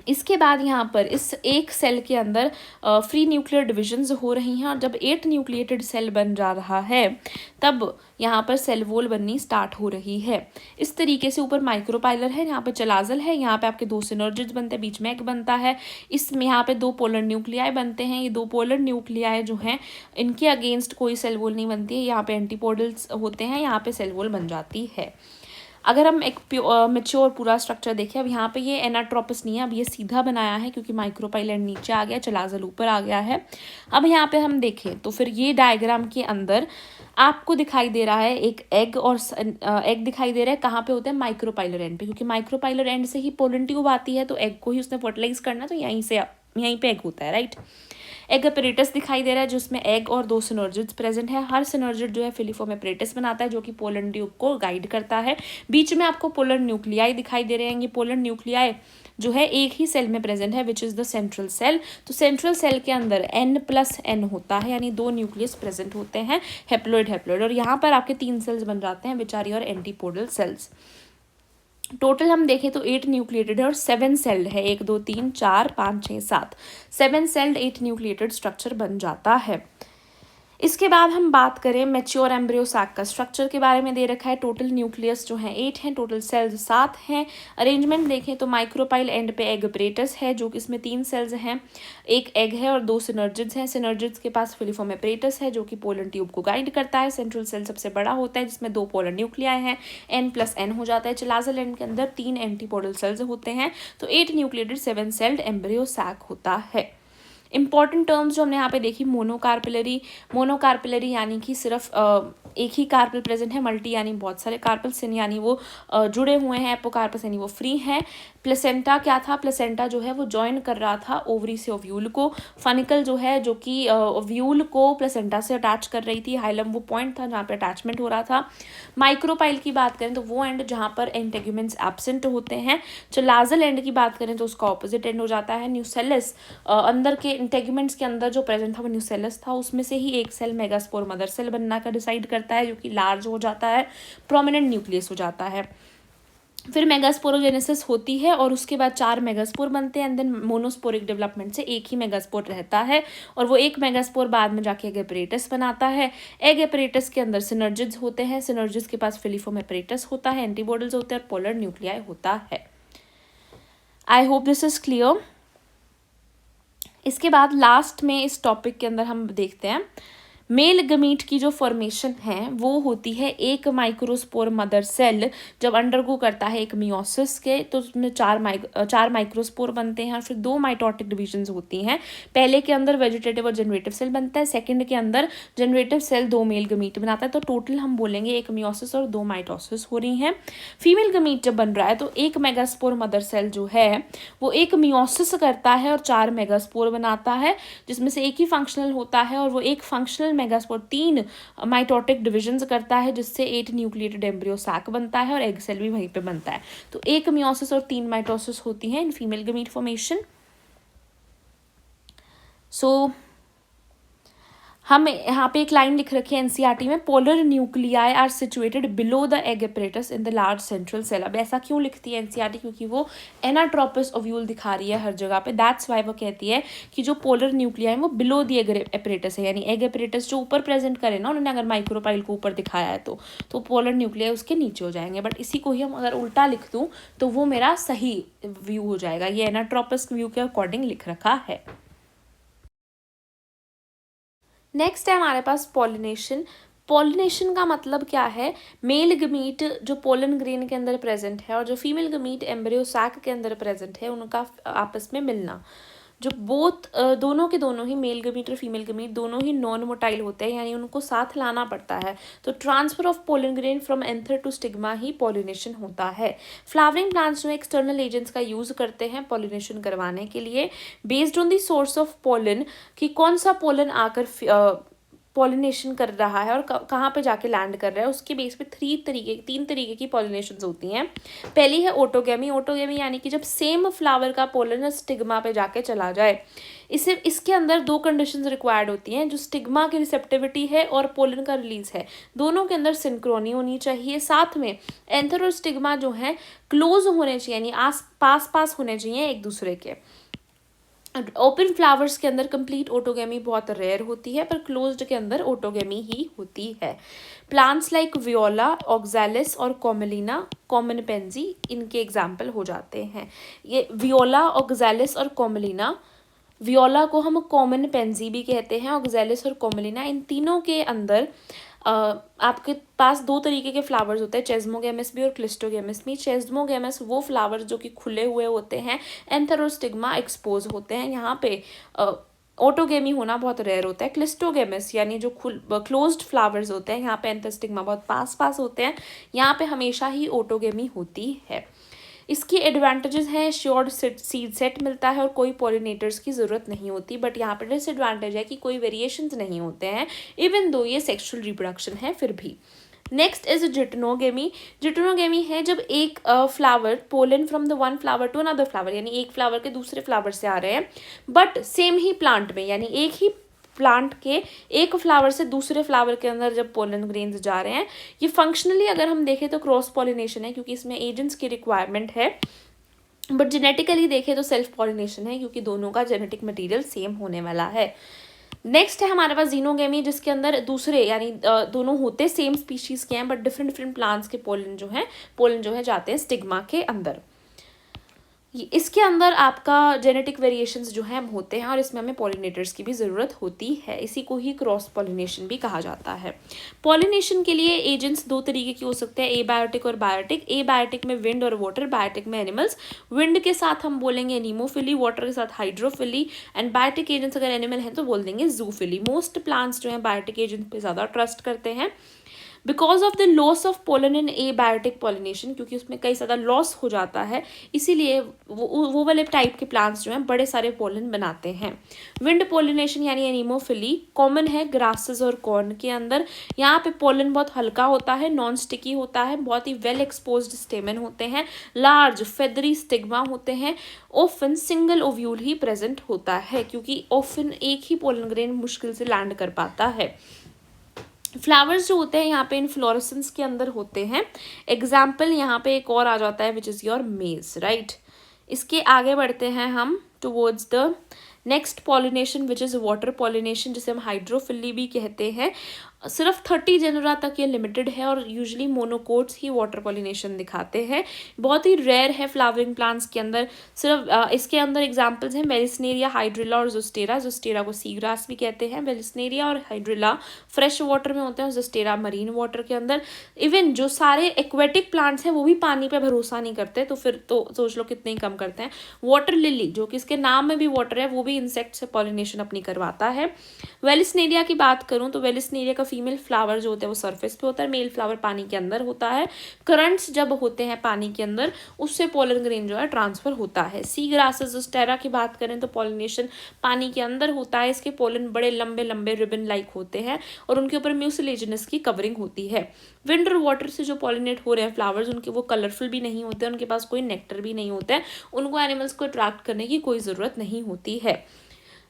इसके बाद यहाँ पर इस एक सेल के अंदर फ्री न्यूक्लियर डिविजन्स हो रही हैं, और जब 8 न्यूक्लिएटेड सेल बन जा रहा है तब यहाँ पर सेल वॉल बननी स्टार्ट हो रही है। इस तरीके से ऊपर माइक्रोपाइलर है, यहाँ पे चलाजल है, यहाँ पे आपके 2 सिनर्जिड्स बनते हैं, बीच में एक बनता है, इसमें यहाँ पे 2 पोलर न्यूक्लियाई बनते हैं। ये 2 पोलर न्यूक्लियाई जो हैं इनके अगेंस्ट कोई सेल वॉल नहीं बनती है, यहाँ पे एंटीपोडल्स होते हैं, यहाँ पे सेल वॉल बन जाती है। अगर हम एक मेच्योर पूरा स्ट्रक्चर देखें, अब यहाँ पे ये एनाट्रोपस नहीं है, अब ये सीधा बनाया है क्योंकि माइक्रोपाइलर नीचे आ गया, चलाजल ऊपर आ गया है। अब यहाँ पे हम देखें तो फिर ये डायग्राम के अंदर आपको दिखाई दे रहा है एक एग, और एग दिखाई दे रहा है, कहाँ पे होता है? माइक्रोपाइलर एंड पे, क्योंकि माइक्रोपाइलर एंड से ही पोलन ट्यूब आती है, तो एग को ही उसने फर्टिलाइज करना, तो यहीं पे एग होता है, राइट। एग अपरेटस दिखाई दे रहा है जिसमें एग और 2 सिनर्जिड्स प्रेजेंट है। हर सिनर्जिड जो है फिलीफॉर्म अपरेटस बनाता है, जो कि पोलन ट्यूब को गाइड करता है। बीच में आपको पोलर न्यूक्लियाई दिखाई दे रहे हैं, ये पोलर न्यूक्लियाई जो है एक ही सेल में प्रेजेंट है, which is the central cell. तो सेंट्रल सेल के अंदर N+N होता है, यानी 2 न्यूक्लियस प्रेजेंट होते हैं, हैप्लॉइड, और यहाँ पर आपके 3 सेल्स बन जाते हैं, which are your antipodal cells. Total हम देखें तो 8 न्यूक्लिएटेड है और 7 सेल्ड है, 1 2 3 4 5 6 7, 7 सेल्ड 8 न्यूक्लिएटेड स्ट्रक्चर बन जाता है। इसके बाद हम बात करें मैच्योर एम्ब्रियो सैक का स्ट्रक्चर के बारे में दे रखा है। टोटल न्यूक्लियस जो है 8 हैं, टोटल सेल्स 7 हैं। अरेंजमेंट देखें तो माइक्रोपाइल एंड पे एग अपरेटस है, जो कि इसमें 3 सेल्स हैं, एक एग है और 2 सिनर्जिड्स हैं। सिनर्जिड्स के पास फिलीफॉर्म अपरेटस है, जो कि पोलन ट्यूब को गाइड करता है। सेंट्रल सेल सबसे बड़ा होता है, जिसमें 2 पोलर न्यूक्लियाई हैं, N+N हो जाता है। चलाजल एंड के अंदर 3 एंटीपोडल सेल्स होते हैं, तो 8 न्यूक्लिएटेड 7 सेल्ड एम्ब्रियो सैक होता है। इंपॉर्टेंट टर्म्स जो हमने यहाँ पे देखी, मोनोकार्पिलरी यानी कि सिर्फ एक ही कार्पल प्रेजेंट है, मल्टी यानी बहुत सारे कार्पल्स यानी वो जुड़े हुए हैं, एपोकार्पस यानी वो फ्री हैं। प्लेसेंटा क्या था? प्लेसेंटा जो है वो जॉइन कर रहा था ओवरी से ओव्यूल को। फनिकल जो है जो कि ओव्यूल को प्लेसेंटा से अटैच कर रही थी। हाइलम वो पॉइंट था जहाँ पे अटैचमेंट हो रहा था। माइक्रोपाइल की बात करें तो वो एंड जहाँ पर इंटेग्यूमेंट्स एब्सेंट होते हैं। चलाजल एंड की बात करें तो उसका ऑपोजिट एंड हो जाता है। न्यूसेलस अंदर के इंटेग्यूमेंट्स के अंदर जो प्रेजेंट था वो न्यूसेलस था, उसमें से ही एक सेल मेगास्पोर मदर सेल बनना का डिसाइड करता है, जो कि लार्ज हो जाता है, प्रोमिनेंट न्यूक्लियस हो जाता है। फिर मेगास्पोरोजेनेसिस होती है और उसके बाद 4 मेगास्पोर बनते हैं, एंड देन मोनोस्पोरिक डेवलपमेंट से एक ही मेगास्पोर रहता है, और वो एक मेगास्पोर बाद में जाके एग अपरेटस बनाता है। एग अपरेटस के अंदर सिनर्जिड्स होते हैं, सिनर्जिड्स के पास फिलीफॉर्म अपरेटस होता है, एंटीबॉडल्स होते हैं, पोलर न्यूक्लियाई होता है। I hope this is clear. इसके बाद लास्ट में इस टॉपिक के अंदर हम देखते हैं मेल गमीट की जो फॉर्मेशन है वो होती है एक माइक्रोस्पोर मदर सेल जब अंडरगो करता है एक मियोसिस के, तो उसमें चार माइक्रोस्पोर बनते हैं और फिर 2 माइटोटिक डिविजन्स होती हैं। पहले के अंदर वेजिटेटिव और जनरेटिव सेल बनता है, सेकंड के अंदर जनरेटिव सेल 2 मेल गमीट बनाता है। तो टोटल हम बोलेंगे एक मियोसिस और 2 माइटोसिस हो रही हैं। फीमेल गमीट जब बन रहा है तो एक मेगास्पोर मदर सेल जो है वो एक मियोसिस करता है और 4 मेगास्पोर बनाता है, जिसमें से एक ही फंक्शनल होता है और वो एक फंक्शनल मेगास्पोर 3 माइटोटिक डिविजन्स करता है, जिससे 8 न्यूक्लिएटेड एम्ब्रियो सैक बनता है और एग सेल भी वहीं पे बनता है। तो एक मियोसिस और 3 माइटोसिस होती हैं इन फीमेल गमीट फॉर्मेशन। सो हम यहाँ पे एक लाइन लिख रखी है एनसीईआरटी में, polar nuclei are situated below the egg apparatus in the large central cell. अब ऐसा क्यों लिखती है एनसीईआरटी? क्योंकि वो एनाट्रोपस ओव्यूल दिखा रही है हर जगह पे, दैट्स वाई वो कहती है कि जो पोलर न्यूक्लियाई है वो बिलो द एग एपरेटस है, यानी एग एपरेटस जो ऊपर प्रेजेंट करे ना उन्होंने, अगर माइक्रोपाइल को ऊपर दिखाया है तो पोलर न्यूक्लियाई उसके नीचे हो जाएंगे। बट इसी को ही हम अगर उल्टा लिख दूँ तो वो मेरा सही व्यू हो जाएगा। ये एनाट्रोपस व्यू के अकॉर्डिंग लिख रखा है। नेक्स्ट है हमारे पास पॉलिनेशन। पॉलिनेशन का मतलब क्या है? मेल गमीट जो पोलन ग्रेन के अंदर प्रेजेंट है और जो फीमेल गमीट एम्ब्रियो सैक के अंदर प्रेजेंट है उनका आपस में मिलना, जो दोनों के दोनों ही मेल गमीट और फीमेल गमीट दोनों ही नॉन मोटाइल होते हैं, यानी उनको साथ लाना पड़ता है। तो transfer of pollen grain from anther to stigma ही पॉलिनेशन होता है। फ्लावरिंग प्लांट्स में एक्सटर्नल एजेंट्स का यूज करते हैं पॉलिनेशन करवाने के लिए, based on the source of pollen, कि कौन सा पोलन आकर पॉलिनेशन कर रहा है और कहाँ पे जाके लैंड कर रहा है, उसके बेस पे तीन तरीके की पॉलिनेशंस होती हैं। पहली है ऑटोगेमी। ऑटोगेमी यानी कि जब सेम फ्लावर का पोलन स्टिग्मा पे जाके चला जाए। इसके अंदर 2 कंडीशंस रिक्वायर्ड होती हैं, जो स्टिग्मा की रिसेप्टिविटी है और पोलन का रिलीज है, दोनों के अंदर सिंक्रोनी होनी चाहिए। साथ में एंथर और स्टिग्मा जो है क्लोज होने चाहिए, यानी पास होने चाहिए एक दूसरे के। ओपन फ्लावर्स के अंदर कंप्लीट ऑटोगेमी बहुत रेयर होती है, पर क्लोज्ड के अंदर ऑटोगेमी ही होती है। प्लांट्स लाइक वियोला, ऑक्सैलिस और कॉमेलिना, कॉमन पेंजी इनके एग्जाम्पल हो जाते हैं। ये वियोला, ऑक्सैलिस और कॉमेलिना, वियोला को हम कॉमन पेंजी भी कहते हैं, ऑक्सैलिस और कॉमेलिना, इन तीनों के अंदर आपके पास 2 तरीके के फ्लावर्स होते हैं, चेस्मोगेमस भी और क्लिस्टोगेमस भी। चेस्मोगेमस वो फ्लावर्स जो कि खुले हुए होते हैं, एंथर और स्टिग्मा एक्सपोज होते हैं, यहाँ पे ऑटोगेमी होना बहुत रेयर होता है। क्लिस्टोगेमस यानी जो क्लोज्ड फ्लावर्स होते हैं, यहाँ पे एंथर स्टिग्मा बहुत पास होते हैं, यहाँ पे हमेशा ही ऑटोगेमी होती है। इसकी एडवांटेजेस हैं, श्योर्ड सीड सेट मिलता है और कोई पॉलिनेटर्स की ज़रूरत नहीं होती। बट यहाँ पर डिसएडवांटेज है कि कोई वेरिएशंस नहीं होते हैं, इवन दो ये सेक्सुअल रिप्रोडक्शन है फिर भी। Next is जिटनोगेमी। जिटनोगेमी है जब एक flower pollen from the one flower to another flower, यानी एक फ्लावर के दूसरे फ्लावर से आ रहे हैं, बट सेम ही प्लांट में, यानी एक ही प्लांट के एक फ्लावर से दूसरे फ्लावर के अंदर जब पोलन ग्रेन्स जा रहे हैं। ये फंक्शनली अगर हम देखें तो क्रॉस पॉलिनेशन है, क्योंकि इसमें एजेंट्स की रिक्वायरमेंट है, बट जेनेटिकली देखें तो सेल्फ पॉलिनेशन है, क्योंकि दोनों का जेनेटिक मटेरियल सेम होने वाला है। नेक्स्ट है हमारे पास जीनोगेमी, जिसके अंदर दूसरे यानी दोनों होते सेम स्पीशीज के हैं, बट डिफरेंट प्लांट्स के पोलन जो है जाते हैं स्टिग्मा के अंदर। इसके अंदर आपका जेनेटिक वेरिएशंस जो हैं होते हैं और इसमें हमें पॉलिनेटर्स की भी ज़रूरत होती है। इसी को ही क्रॉस पॉलिनेशन भी कहा जाता है। पॉलिनेशन के लिए एजेंट्स 2 तरीके के हो सकते हैं, एबायोटिक और बायोटिक। एबायोटिक में विंड और वाटर, बायोटिक में एनिमल्स। विंड के साथ हम बोलेंगे एनीमोफिली, वाटर के साथ हाइड्रोफिली, एंड बायोटिक एजेंट्स अगर एनिमल हैं तो बोल देंगे जूफिली। मोस्ट प्लांट्स जो हैं बायोटिक एजेंट पे ज़्यादा ट्रस्ट करते हैं because of the loss of pollen in abiotic pollination, क्योंकि उसमें कई ज़्यादा लॉस हो जाता है, इसीलिए वो वाले टाइप के प्लांट्स जो हैं बड़े सारे पोलन बनाते हैं। विंड पोलिनेशन यानी एनीमोफिली कॉमन है ग्रासेस और कॉर्न के अंदर। यहाँ पे पोलन बहुत हल्का होता है, नॉन स्टिकी होता है, बहुत ही वेल एक्सपोज्ड स्टेमन होते हैं, लार्ज फेदरी स्टिग्मा होते हैं, ऑफन सिंगल ओव्यूल ही प्रेजेंट होता है, क्योंकि ऑफन एक ही पोलन ग्रेन मुश्किल से लैंड कर पाता है। फ्लावर्स जो होते हैं यहाँ पे इनफ्लोरेसेंस के अंदर होते हैं। एग्जाम्पल यहाँ पे एक और आ जाता है विच इज़ योर मेज, राइट। इसके आगे बढ़ते हैं हम towards the next pollination which is water pollination, जिसे हम हाइड्रोफिली भी कहते हैं। सिर्फ 30 जेनरा तक ये लिमिटेड है और यूजुअली मोनोकोट्स ही वाटर पॉलिनेशन दिखाते हैं। बहुत ही रेयर है फ्लावरिंग प्लांट्स के अंदर। सिर्फ इसके अंदर एग्जांपल्स हैं मेलिस्नेरिया, हाइड्रिला और जुस्टेरा। जुस्टेरा को सी ग्रास भी कहते हैं। मेलिस्नेरिया और हाइड्रिला फ्रेश वाटर में होते हैं और जुस्टेरा मरीन वाटर के अंदर। इवन जो सारे एक्वेटिक प्लांट्स हैं वो भी पानी पे भरोसा नहीं करते, तो फिर तो सोच लो कितने ही कम करते हैं। वाटर लिली, जो कि इसके नाम में भी वाटर है, वो भी इंसेक्ट से पॉलिनेशन अपनी करवाता है। वेलिस्नेरिया की बात करूं तो वेलिस्नेरिया का फीमेल फ्लावर जो होता है वो सरफेस पे होता है, मेल फ्लावर पानी के अंदर होता है। करंट्स जब होते हैं पानी के अंदर, उससे पोलन ग्रेन जो है ट्रांसफर होता है। सी ग्रासेस जुस्टेरा की बात करें तो पॉलिनेशन पानी के अंदर होता है। इसके पोलन बड़े लंबे लंबे रिबन लाइक होते हैं और उनके ऊपर म्यूसिलेजिनस की कवरिंग होती है। विंड और वाटर से जो पॉलिनेट हो रहे हैं फ्लावर्स, उनके वो कलरफुल भी नहीं होते, उनके पास कोई नेक्टर भी नहीं होता है, उनको एनिमल्स को अट्रैक्ट करने की कोई ज़रूरत नहीं होती है।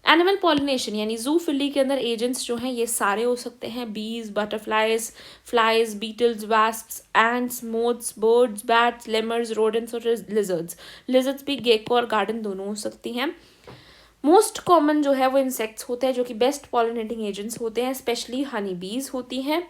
एनिमल पॉलिनेशन यानी जूफिली के अंदर एजेंट्स जो हैं ये सारे हो सकते हैं bees, butterflies, flies, beetles, wasps, ants, moths, birds, bats, lemurs, rodents और लिजर्ड्स। लिजर्ड्स भी गेको और गार्डन दोनों हो सकती हैं। मोस्ट कॉमन जो है वो इंसेक्ट्स होते हैं जो कि बेस्ट पॉलिनेटिंग एजेंट्स होते हैं, स्पेशली हनी बीज होती हैं।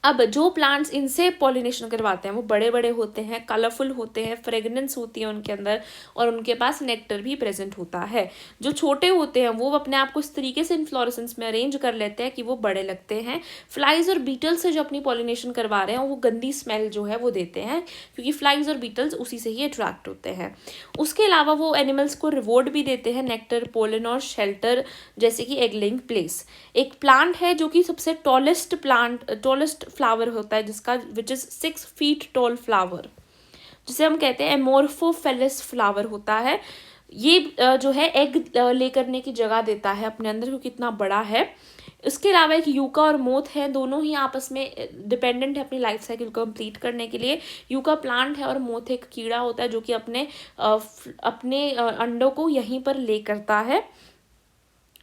अब जो प्लांट्स इनसे पॉलिनेशन करवाते हैं वो बड़े बड़े होते हैं, कलरफुल होते हैं, फ्रेगनेंस होती है उनके अंदर और उनके पास नेक्टर भी प्रेजेंट होता है। जो छोटे होते हैं वो अपने आप को इस तरीके से इन्फ्लोरेसेंस में अरेंज कर लेते हैं कि वो बड़े लगते हैं। फ्लाइज और बीटल्स से जो अपनी पॉलिनेशन करवा रहे हैं वो गंदी स्मेल जो है वो देते हैं, क्योंकि फ्लाइज और बीटल्स उसी से ही अट्रैक्ट होते हैं। उसके अलावा वो एनिमल्स को रिवॉर्ड भी देते हैं, नेक्टर, पोलन और शेल्टर, जैसे कि एग लेइंग प्लेस। एक प्लांट है जो कि सबसे टॉलेस्ट फ्लावर होता है जिसका which is 6 feet tall flower, जिसे हम कहते हैं एमोर्फोफेलिस फ्लावर होता है। ये जो है एग ले करने की जगह देता है अपने अंदर, क्योंकि इतना बड़ा है। इसके अलावा एक यूका और मोथ है, दोनों ही आपस में डिपेंडेंट है अपनी लाइफ साइकिल को कंप्लीट करने के लिए। यूका प्लांट है और मोथ एक कीड़ा होता है जो कि अपने अंडों को यहीं पर ले करता है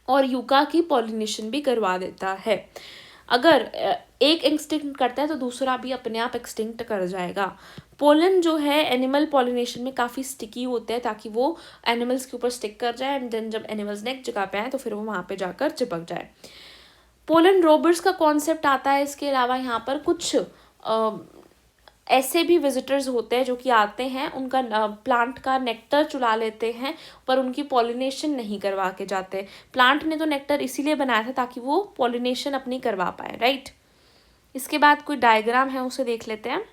और यूका की पॉलिनेशन भी करवा देता है। अगर एक एक्सटिंक्ट करता है तो दूसरा भी अपने आप एक्सटिंक्ट कर जाएगा। पोलन जो है एनिमल पॉलिनेशन में काफ़ी स्टिकी होते हैं ताकि वो एनिमल्स के ऊपर स्टिक कर जाए एंड देन जब एनिमल्स नेक्स्ट जगह पे आए तो फिर वो वहाँ पे जाकर चिपक जाए। पोलन रोबर्स का कॉन्सेप्ट आता है। इसके अलावा यहाँ पर कुछ ऐसे भी विजिटर्स होते हैं जो कि आते हैं, उनका प्लांट का नेक्टर चुरा लेते हैं पर उनकी पॉलिनेशन नहीं करवा के जाते। प्लांट ने तो नेक्टर इसीलिए बनाया था ताकि वो पॉलिनेशन अपनी करवा पाए, राइट। इसके बाद कोई डायग्राम है उसे देख लेते हैं।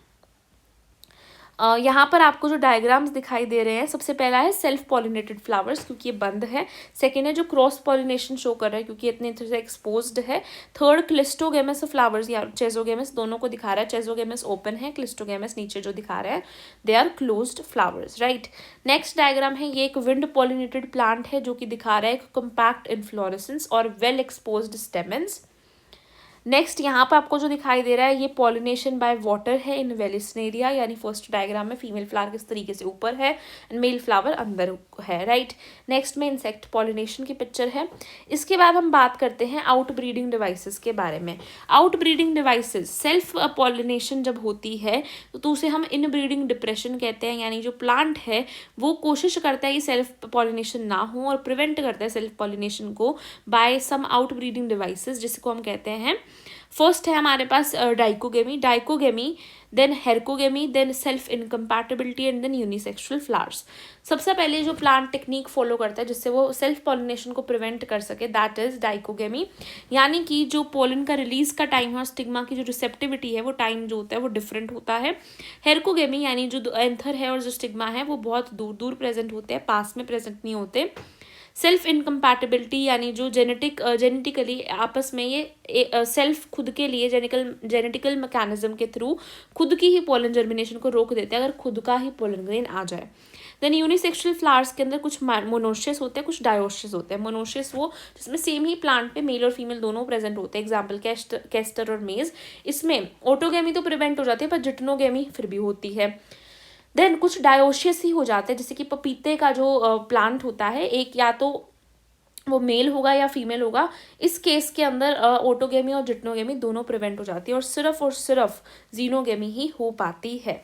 यहाँ पर आपको जो डायग्राम्स दिखाई दे रहे हैं, सबसे पहला है सेल्फ पॉलिनेटेड फ्लावर्स, क्योंकि ये बंद है। सेकेंड है जो क्रॉस पॉलिनेशन शो कर रहा है क्योंकि इतने तरह से एक्सपोज्ड है। थर्ड क्लिस्टोगेमस फ्लावर्स या चेजोगेमस, दोनों को दिखा रहा है। चेजोगेमस ओपन है, क्लिस्टोगेमस नीचे जो दिखा रहा है they are closed flowers, right. Next diagram है, ये एक विंड पॉलिनेटेड प्लांट है जो कि दिखा रहा है एक कम्पैक्ट इन्फ्लोरेसेंस और वेल एक्सपोज्ड स्टेमेंस। नेक्स्ट यहाँ पर आपको जो दिखाई दे रहा है ये पॉलिनेशन बाय वाटर है इन वेलिस्नेरिया, यानी फर्स्ट डायग्राम में फीमेल फ्लावर किस तरीके से ऊपर है एंड मेल फ्लावर अंदर है, राइट। नेक्स्ट में इंसेक्ट पॉलिनेशन की पिक्चर है। इसके बाद हम बात करते हैं आउट ब्रीडिंग डिवाइसेस के बारे में। Out breeding devices, self pollination जब होती है तो उसे हम इन ब्रीडिंग डिप्रेशन कहते हैं, यानी जो प्लांट है वो कोशिश करता है कि सेल्फ पॉलिनेशन ना हो और प्रिवेंट करता है सेल्फ पॉलिनेशन को by some out breeding devices, जिसको हम कहते हैं। फर्स्ट है हमारे पास dichogamy, then herkogamy, then self incompatibility and then unisexual flowers. सबसे पहले जो प्लांट टेक्निक फॉलो करता है जिससे वो सेल्फ पॉलिनेशन को प्रिवेंट कर सके, दैट इज डाइकोगेमी, यानी कि जो पोलन का रिलीज का टाइम है और स्टिग्मा की जो रिसेप्टिविटी है वो टाइम जो होता है वो डिफरेंट होता है। हेरकोगेमी यानी जो एंथर है और जो स्टिग्मा है वो बहुत दूर दूर प्रेजेंट होते हैं, पास में प्रेजेंट नहीं होते। सेल्फ इनकम्पैटिबिलिटी यानी जो जेनेटिकली आपस में ये सेल्फ खुद के लिए जेनेटिकल मैकेनिज्म के थ्रू खुद की ही पोलन जर्मिनेशन को रोक देते हैं अगर खुद का ही पोलन ग्रेन आ जाए। देन यूनिसेक्सुअल फ्लावर्स के अंदर कुछ मोनोशियस होते हैं, कुछ डायोशियस होते हैं। मोनोशियस वो जिसमें सेम ही प्लांट पे मेल और फीमेल दोनों प्रेजेंट होते हैं, एग्जाम्पल कैस्टर और मेज। इसमें ऑटोगेमी तो प्रिवेंट हो जाती है पर जिटनोगेमी फिर भी होती है। देन कुछ डायोशियस ही हो जाते हैं, जैसे कि पपीते का जो प्लांट होता है, एक या तो वो मेल होगा या फीमेल होगा, इस केस के अंदर ऑटोगेमी और जिटनोगेमी दोनों प्रिवेंट हो जाती है और सिर्फ जीनोगेमी ही हो पाती है।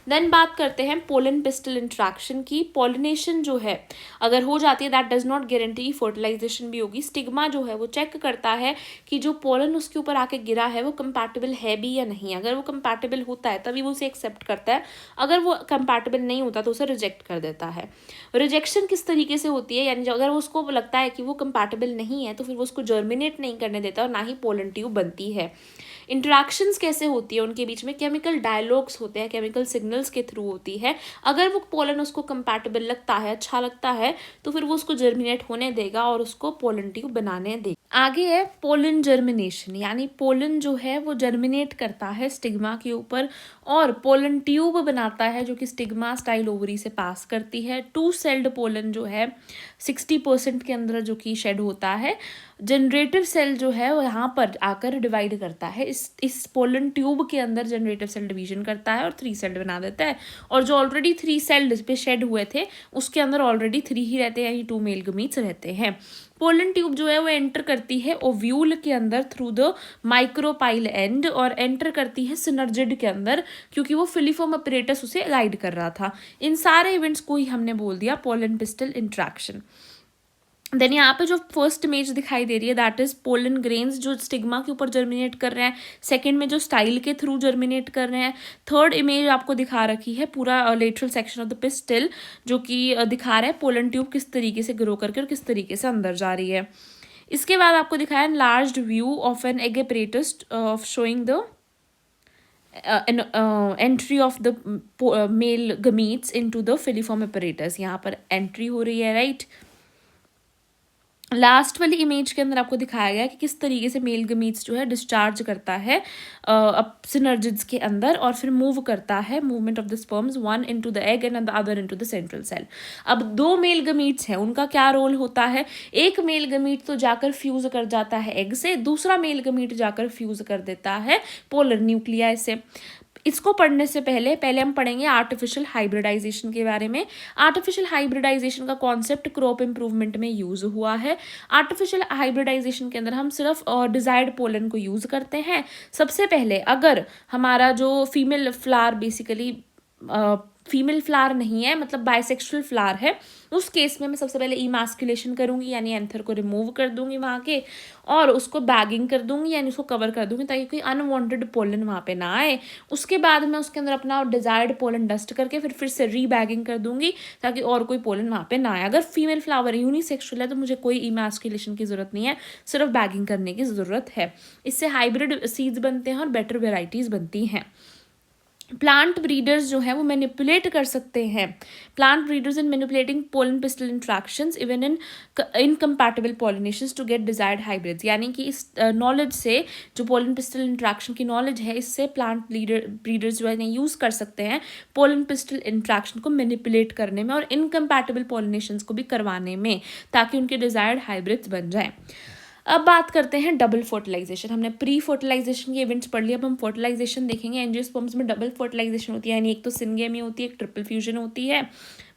देन बात करते हैं पोलन पिस्टल इंट्रैक्शन की। पॉलिनेशन जो है अगर हो जाती है that does not guarantee fertilization भी होगी। स्टिग्मा जो है वो चेक करता है कि जो पोलन उसके ऊपर आके गिरा है वो कंपैटिबल है भी या नहीं। अगर वो कंपैटिबल होता है तभी वो उसे एक्सेप्ट करता है, अगर वो कंपैटिबल नहीं होता तो उसे रिजेक्ट कर देता है। रिजेक्शन किस तरीके से होती है, यानी अगर उसको लगता है कि वो कंपैटिबल नहीं है तो फिर वो उसको जर्मिनेट नहीं करने देता और ना ही पोलन ट्यूब बनती है। इंटरेक्शंस कैसे होती है उनके बीच में, केमिकल डायलॉग्स होते हैं, केमिकल सिग्नल्स के थ्रू होती है। अगर वो पोलन उसको कंपैटिबल लगता है, अच्छा लगता है, तो फिर वो उसको जर्मिनेट होने देगा और उसको पोलन ट्यूब बनाने देगा। आगे है पोलन जर्मिनेशन, यानी पोलन जो है वो जर्मिनेट करता है स्टिग्मा के ऊपर और पोलन ट्यूब बनाता है जो कि स्टिग्मा स्टाइल ओवरी से पास करती है। 2 सेल्ड पोलन जो है 60% के अंदर जो कि शेड होता है। जनरेटिव सेल जो है वो यहाँ पर आकर डिवाइड करता है, इस पोलन ट्यूब के अंदर जनरेटिव सेल डिवीजन करता है और 3 सेल्ड बना देता है। और जो ऑलरेडी 3 सेल्ड पे शेड हुए थे उसके अंदर ऑलरेडी 3 ही रहते हैं, यानी 2 मेल गमीट्स रहते हैं। पोलन ट्यूब जो है वो एंटर करती है ओव्यूल के अंदर थ्रू द माइक्रोपाइल एंड और एंटर करती है सिनर्जिड के अंदर, क्योंकि वो फिलीफॉर्म अपरेटस उसे गाइड कर रहा था। इन सारे इवेंट्स को ही हमने बोल दिया पोलन पिस्टल इंट्रैक्शन। देन यहाँ पे जो फर्स्ट इमेज दिखाई दे रही है दैट इज पोलन ग्रेन्स जो स्टिग्मा के ऊपर जर्मिनेट कर रहे हैं। सेकंड में जो स्टाइल के थ्रू जर्मिनेट कर रहे हैं। थर्ड इमेज आपको दिखा रखी है पूरा lateral section of the pistol जो कि दिखा रहा है पोलन ट्यूब किस तरीके से ग्रो करके और किस तरीके से अंदर जा रही है। इसके बाद आपको दिखाया enlarged view of an egg apparatus of showing the entry of the mail gametes into the filiform apparatus। यहाँ पर एंट्री हो रही है, राइट। लास्ट वाली इमेज के अंदर आपको दिखाया गया कि किस तरीके से मेल गमीट्स जो है डिस्चार्ज करता है सिनर्जिड्स के अंदर और फिर मूव करता है movement of the sperms, one into the egg and the other into the central cell. अब 2 मेल गमीट्स हैं, उनका क्या रोल होता है। एक मेल गमीट तो जाकर फ्यूज कर जाता है एग से, दूसरा मेल गमीट जाकर फ्यूज कर देता है पोलर न्यूक्लियाई से। इसको पढ़ने से पहले हम पढ़ेंगे आर्टिफिशियल हाइब्रिडाइजेशन के बारे में। आर्टिफिशियल हाइब्रिडाइजेशन का कॉन्सेप्ट क्रॉप इंप्रूवमेंट में यूज हुआ है। आर्टिफिशियल हाइब्रिडाइजेशन के अंदर हम सिर्फ डिजायर्ड पोलन को यूज करते हैं। सबसे पहले अगर हमारा जो female flower basically female flower नहीं है, मतलब बाइसेक्सुअल फ्लावर है, उस केस में मैं सबसे पहले इमास्कुलेशन करूंगी, यानी एंथर को रिमूव कर दूंगी वहाँ के और उसको बैगिंग कर दूंगी, यानी उसको कवर कर दूंगी ताकि कोई अनवांटेड पोलन वहाँ पे ना आए। उसके बाद मैं उसके अंदर अपना डिजायर्ड पोलन डस्ट करके फिर से रीबैगिंग कर दूंगी ताकि और कोई पोलन वहाँ पे ना आए। अगर फीमेल फ्लावर यूनिसेक्सुअल है तो मुझे कोई इमास्कुलेशन की जरूरत नहीं है, सिर्फ बैगिंग करने की जरूरत है। इससे हाइब्रिड सीड्स बनते हैं और बेटर वेराइटीज बनती हैं। प्लांट ब्रीडर्स जो है वो मैनिपुलेट कर सकते हैं। Plant breeders in manipulating pollen pistil interactions even in incompatible pollinations to get desired hybrids, यानी कि इस नॉलेज से जो पोलन पिस्टल इंट्रैक्शन की नॉलेज है इससे प्लांट ब्रीडर्स जो है यूज कर सकते हैं पोलन पिस्टल इंट्रैक्शन को मैनिपुलेट करने में और इनकम्पैटिबल पॉलिनेशंस को भी करवाने में, ताकि उनके डिजायर्ड हाइब्रिड्स बन जाए। अब बात करते हैं डबल फर्टिलाइजेशन। हमने प्री फर्टिलाइजेशन के इवेंट्स पढ़ लिए, अब हम फर्टिलाइजेशन देखेंगे। एंजियोस्पर्म्स में डबल फर्टिलाइजेशन होती है, यानी एक तो सिनगेमी होती है, एक ट्रिपल फ्यूजन होती है।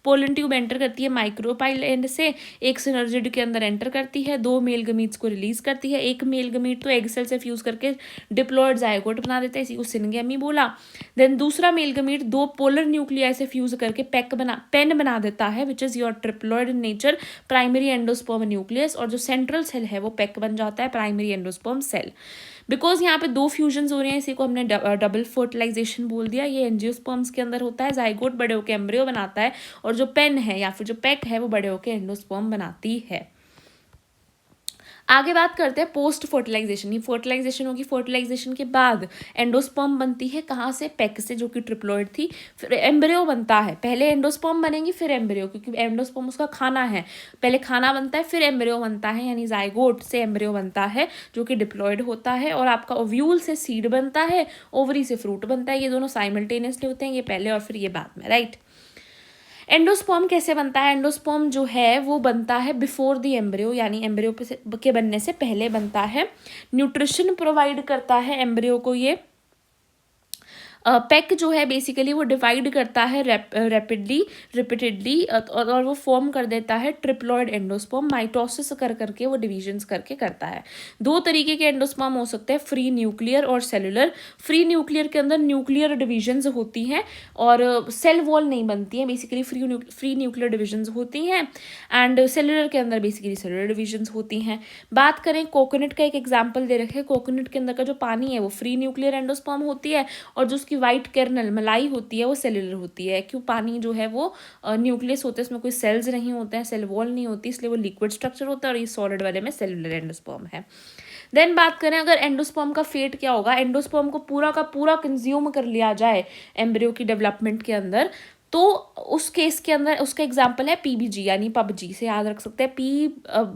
पोलन ट्यूब एंटर करती है माइक्रोपाइल एंड से, एक सिनर्जिड के अंदर एंटर करती है, 2 मेल गमीट्स को रिलीज करती है। एक मेल गमीट तो एग सेल से फ्यूज करके डिप्लॉयड जायगोट बना देता है, इसी को सिनगेमी बोला। देन दूसरा मेल गमीट 2 पोलर न्यूक्लियाई से फ्यूज करके पेन बना देता है which is your triploid in nature primary endosperm nucleus, और जो सेंट्रल सेल है वो पेक बन जाता है प्राइमरी एंडोस्पर्म सेल। बिकॉज यहाँ पे 2 फ्यूजन्स हो रहे हैं, इसी को हमने डबल फर्टिलाइजेशन बोल दिया। ये एंजियोस्पर्म्स के अंदर होता है, जाइगोट बड़े होकर एम्ब्रियो बनाता है और जो पेन है या फिर जो पेक है वो बड़े होकर एंडोस्पर्म बनाती है। आगे बात करते हैं पोस्ट फर्टिलाइजेशन। ये फर्टिलाइजेशन होगी, फर्टिलाइजेशन के बाद एंडोस्पर्म बनती है, कहाँ से, पेक से जो कि ट्रिप्लॉइड थी। फिर एम्ब्रियो बनता है, पहले एंडोस्पर्म बनेंगी फिर एम्ब्रियो, क्योंकि एंडोस्पर्म उसका खाना है, पहले खाना बनता है फिर एम्ब्रियो बनता है, यानी जाइगोट से एम्ब्रियो बनता है जो कि डिप्लॉइड होता है। और आपका ओव्यूल से सीड बनता है, ओवरी से फ्रूट बनता है। ये दोनों साइमल्टेनियसली होते हैं, ये पहले और फिर ये बाद में, राइट। एंडोस्पर्म कैसे बनता है। एंडोस्पर्म जो है वो बनता है बिफोर द एम्ब्रियो, यानी एम्ब्रियो के बनने से पहले बनता है। न्यूट्रिशन प्रोवाइड करता है एम्ब्रियो को ये पेक जो है बेसिकली वो डिवाइड करता है रैपिडली रिपीटेडली और वो फॉर्म कर देता है ट्रिप्लॉइड एंडोस्पर्म, माइटोसिस कर करके वो डिविजन्स करके करता है। दो तरीके के एंडोस्पर्म हो सकते हैं, फ्री न्यूक्लियर और सेलुलर। फ्री न्यूक्लियर के अंदर न्यूक्लियर डिविजन्स होती हैं और सेल वॉल नहीं बनती है, बेसिकली फ्री न्यूक्लियर डिविजन्स होती हैं। एंड सेलुलर के अंदर बेसिकली सेलुलर डिविजन्स होती हैं। बात करें कोकोनट का, एक एग्जाम्पल दे रखे हैं, कोकोनट के अंदर का जो पानी है वो फ्री न्यूक्लियर एंडोस्पर्म होती है और जो उसकी वाइट कर्नल मलाई होती है वो सेलुलर होती है। क्यों? पानी जो है वो न्यूक्लियस होता है, उसमें कोई सेल्स नहीं होते हैं, सेल वॉल नहीं होती, इसलिए वो लिक्विड स्ट्रक्चर होता है और ये सॉलिड वाले में सेलुलर एंडोस्पर्म है। देन बात करें अगर एंडोस्पर्म का फेट क्या होगा, एंडोस्पर्म को पूरा का पूरा कंज्यूम कर लिया जाए एम्ब्रियो की डेवलपमेंट के अंदर, तो उस केस के अंदर उसका एग्जाम्पल है पीबीजी यानी पबजी से याद रख सकते हैं,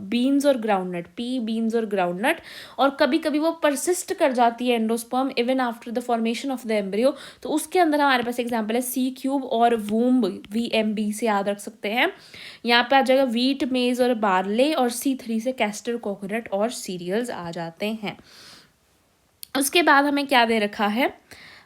बीन्स और ग्राउंडनट, पी बीन्स और ग्राउंडनट। और कभी कभी वो परसिस्ट कर जाती है endosperm even after the formation of the embryo, तो उसके अंदर हमारे पास एग्जाम्पल है सी क्यूब और वूम्ब, VMB से याद रख सकते हैं। यहाँ पे आ जाएगा वीट, मेज और बार्ले, और C3 से कैस्टर, कोकोनट और सीरियल्स आ जाते हैं। उसके बाद हमें क्या दे रखा है,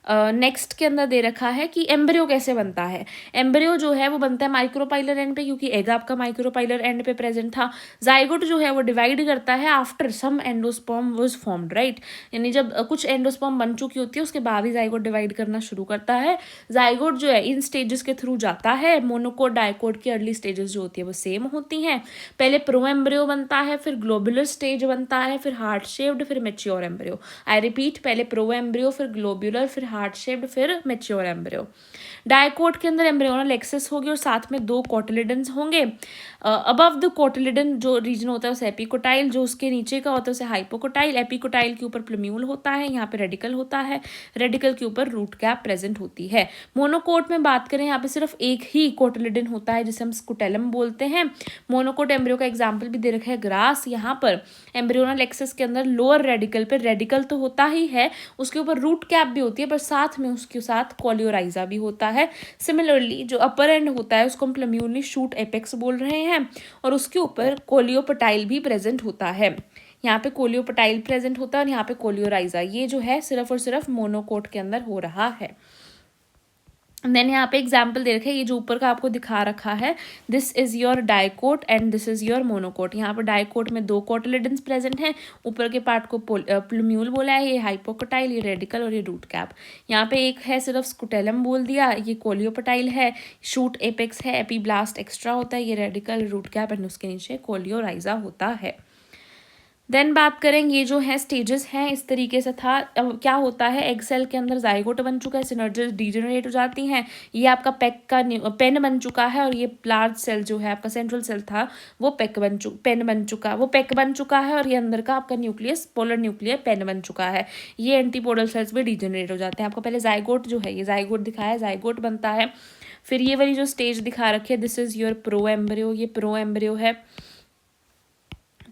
नेक्स्ट के अंदर दे रखा है कि एम्ब्रियो कैसे बनता है। एम्ब्रियो जो है वो बनता है माइक्रोपाइलर एंड पे, क्योंकि एग आपका माइक्रोपाइलर एंड पे प्रेजेंट था। जाइगोट जो है वो डिवाइड करता है after some endosperm was formed, right, यानी जब कुछ एंडोस्पर्म बन चुकी होती है उसके बाद ही जाइगोट डिवाइड करना शुरू करता है। जाइगोट जो है इन स्टेजेस के थ्रू जाता है। मोनोकोट डायकोट की अर्ली स्टेजेस जो होती है वो सेम होती हैं। पहले प्रो एम्ब्रियो बनता है, फिर ग्लोबुलर स्टेज बनता है, फिर हार्ट शेप्ड, फिर मेच्योर एम्ब्रियो। आई रिपीट, पहले प्रो एम्ब्रियो, फिर ग्लोबुलर, फिर हार्ट शेप्ड, फिर मेच्योर एम्ब्रियो। डायकोट के अंदर एम्ब्रियोनल एक्सेस होगी और साथ में 2 कोटिलिडन्स होंगे। अबव द कोटिलिडन जो रीजन होता है उसे एपिकोटाइल, जो उसके नीचे का होता है उसे हाइपोकोटाइल। एपिकोटाइल के ऊपर प्लम्यूल होता है, यहाँ पे रेडिकल होता है, रेडिकल के ऊपर रूट कैप प्रेजेंट होती है। मोनोकोट में बात करें, यहाँ पे सिर्फ एक ही कोटिलिडन होता है जिसे हम स्कुटेलम बोलते हैं। मोनोकोट एम्ब्रियो का एग्जाम्पल भी दे रखा है ग्रास। यहाँ पर एम्ब्रियोनल एक्सेस के अंदर लोअर रेडिकल पे रेडिकल तो होता ही है, उसके ऊपर रूट कैप भी होती है, पर साथ में उसके साथ कोलियोराइजा भी होता है। सिमिलरली जो अपर एंड होता है उसको हम प्लम्यूली शूट एपेक्स बोल रहे हैं और उसके ऊपर कोलियोपटाइल भी प्रेजेंट होता है। यहाँ पे कोलियोपटाइल प्रेजेंट होता है और यहाँ पे कोलियोराइजा। ये जो है सिर्फ और सिर्फ मोनोकोट के अंदर हो रहा है। देन यहाँ पे एग्जाम्पल दे रखे हैं, ये जो ऊपर का आपको दिखा रखा है, this is your dicot and this is your monocot. यहाँ पर डाइकोट में 2 कोटिलिडन्स प्रेजेंट हैं, ऊपर के पार्ट को प्लम्यूल बोला है, ये हाइपोकोटाइल, ये रेडिकल और ये रूट कैप। यहाँ पे एक है सिर्फ स्कुटेलम बोल दिया, ये कोलियोपटाइल है, शूट एपेक्स है, एपीब्लास्ट एक्स्ट्रा होता है, ये रेडिकल, रूट कैप एंड उसके नीचे कोलियोराइजा होता है। देन बात करें, ये जो है स्टेजेस हैं इस तरीके से था। अब क्या होता है, एग सेल के अंदर जाइगोट बन चुका है, सिनर्जिस डीजेनरेट हो जाती हैं, ये आपका पेन बन चुका है और ये लार्ज सेल जो है आपका सेंट्रल सेल था वो पेक बन चुका है और ये अंदर का आपका न्यूक्लियस पोलर न्यूक्लियर पेन बन चुका है। ये एंटीपोडल सेल्स भी डीजेनरेट हो जाते हैं। आपको पहले जाइगोट जो है, ये जाइगोट दिखाया है, जाइगोट बनता है। फिर ये वाली जो स्टेज दिखा रखी है, this is your pro embryo, ये प्रो एम्ब्रियो है,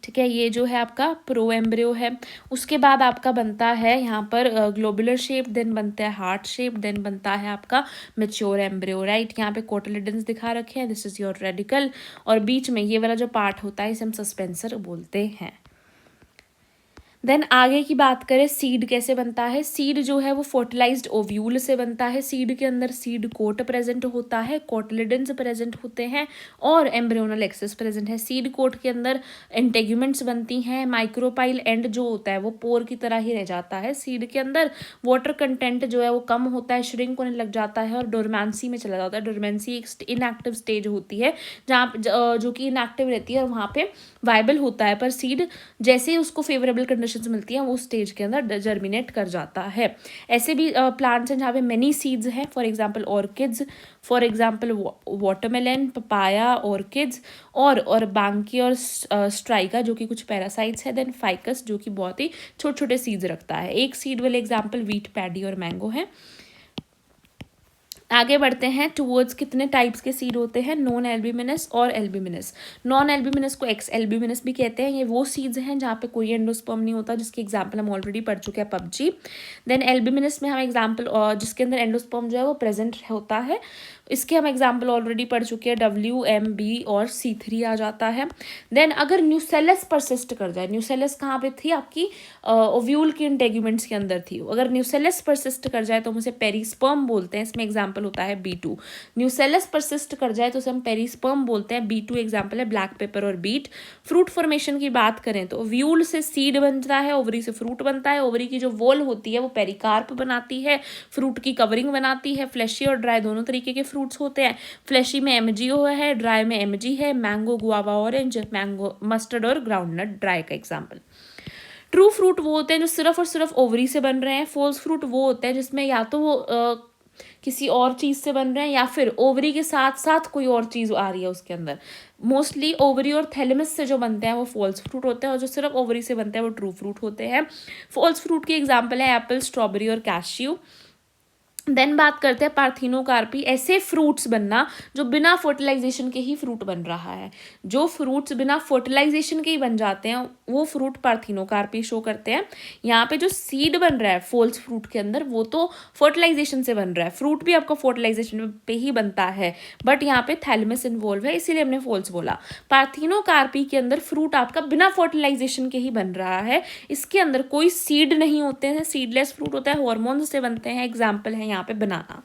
ठीक है, ये जो है आपका प्रो एम्ब्रियो है। उसके बाद आपका बनता है यहाँ पर ग्लोबुलर शेप, देन बनता है हार्ट शेप, देन बनता है आपका मेच्योर एम्ब्रियो, राइट। यहाँ पे कोटिलिडन्स दिखा रखे हैं, दिस इज योर रेडिकल, और बीच में ये वाला जो पार्ट होता है इसे हम सस्पेंसर बोलते हैं। देन आगे की बात करें, सीड कैसे बनता है। सीड जो है वो फर्टिलाइज्ड ओव्यूल से बनता है। सीड के अंदर सीड कोट प्रेजेंट होता है, कोटिलिडन्स प्रेजेंट होते हैं और एम्ब्रियोनल एक्सेस प्रेजेंट है। सीड कोट के अंदर इंटेग्यूमेंट्स बनती हैं, माइक्रोपाइल एंड जो होता है वो पोर की तरह ही रह जाता है। सीड के अंदर वाटर कंटेंट जो है वो कम होता है, श्रिंक होने लग जाता है और डोरमेंसी में चला जाता है। डोरमेंसी एक इनएक्टिव स्टेज होती है जहाँ जो कि इनएक्टिव रहती है और वहाँ पे वाइबल होता है, पर सीड जैसे ही उसको फेवरेबल कंडीशंस मिलती हैं वो स्टेज के अंदर जर्मिनेट कर जाता है। ऐसे भी प्लांट्स हैं जहाँ पे मेनी सीड्स हैं, for example orchids, for example watermelon, papaya, orchids और बांकी और स्ट्राइका जो कि कुछ पैरासाइट्स है। देन फाइकस जो कि बहुत ही छोटे छोटे सीड्स रखता है। एक सीड वाले एग्जाम्पल वीट, पैडी और मैंगो है। आगे बढ़ते हैं टूवर्ड्स, कितने टाइप्स के सीड होते हैं, नॉन एल्ब्यूमिनस और एल्ब्यूमिनस। नॉन एल्ब्यूमिनस को एक्स एल्ब्यूमिनस भी कहते हैं। ये वो सीड्स हैं जहाँ पे कोई एंडोस्पर्म नहीं होता, जिसकी एग्जांपल हम ऑलरेडी पढ़ चुके हैं, पबजी। देन एल्ब्यूमिनस में हम एग्जांपल जिसके अंदर एंडोस्पर्म जो है वो प्रेजेंट होता है, इसके हम एग्जाम्पल ऑलरेडी पढ़ चुके हैं, WMB और C3 आ जाता है। देन अगर न्यूसेलस परसिस्ट कर जाए, न्यूसेलस कहाँ पे थी आपकी, ओव्यूल के इंटेग्यूमेंट्स के अंदर थी, अगर न्यूसेलस परसिस्ट कर जाए तो हम उसे पेरिस्पर्म बोलते हैं, इसमें एग्जाम्पल होता है B2। न्यूसेलस परसिस्ट कर जाए तो उसे हम पेरिस्पर्म बोलते हैं, B2 एग्जाम्पल है ब्लैक पेपर और बीट। फ्रूट फॉर्मेशन की बात करें तो ओव्यूल से सीड बनता है, ओवरी से फ्रूट बनता है, ओवरी की जो वॉल होती है वो पेरिकार्प बनाती है, फ्रूट की कवरिंग बनाती है। फ्लैशी और ड्राई दोनों तरीके के फ्रूट्स होते हैं, फ्लैशी में MGO है, ड्राई में MG है, mango, guava, orange, mango, mustard और ग्राउंडनट ड्राई का एग्जाम्पल। ट्रू फ्रूट वो होते हैं जो सिर्फ और सिर्फ ओवरी से बन रहे हैं, फॉल्स फ्रूट वो होते हैं जिसमें या तो वो किसी और चीज़ से बन रहे हैं या फिर ओवरी के साथ साथ कोई और चीज़ आ रही है उसके अंदर। मोस्टली ओवरी और थैलेमस से जो बनते हैं वो फॉल्स फ्रूट होते हैं, और जो सिर्फ ओवरी से बनते हैं वो ट्रू फ्रूट होते हैं। फॉल्स फ्रूट की एग्जाम्पल है एप्पल, स्ट्रॉबेरी और कैश्यू। देन बात करते हैं पार्थिनोकार्पी, ऐसे फ्रूट्स बनना जो बिना फर्टिलाइजेशन के ही फ्रूट बन रहा है। जो फ्रूट्स बिना फर्टिलाइजेशन के ही बन जाते हैं वो फ्रूट पार्थिनोकार्पी शो करते हैं। यहाँ पे जो सीड बन रहा है फॉल्स फ्रूट के अंदर वो तो फर्टिलाइजेशन से बन रहा है, फ्रूट भी आपका फर्टिलाइजेशन पे ही बनता है, बट यहाँ पे थैलेमस इन्वॉल्व है इसीलिए हमने फॉल्स बोला। पार्थिनोकार्पी के अंदर फ्रूट आपका बिना फर्टिलाइजेशन के ही बन रहा है, इसके अंदर कोई सीड नहीं होते हैं, सीडलेस फ्रूट होता है, हार्मोन से बनते हैं। एग्जाम्पल है यहाँ पे बनाना।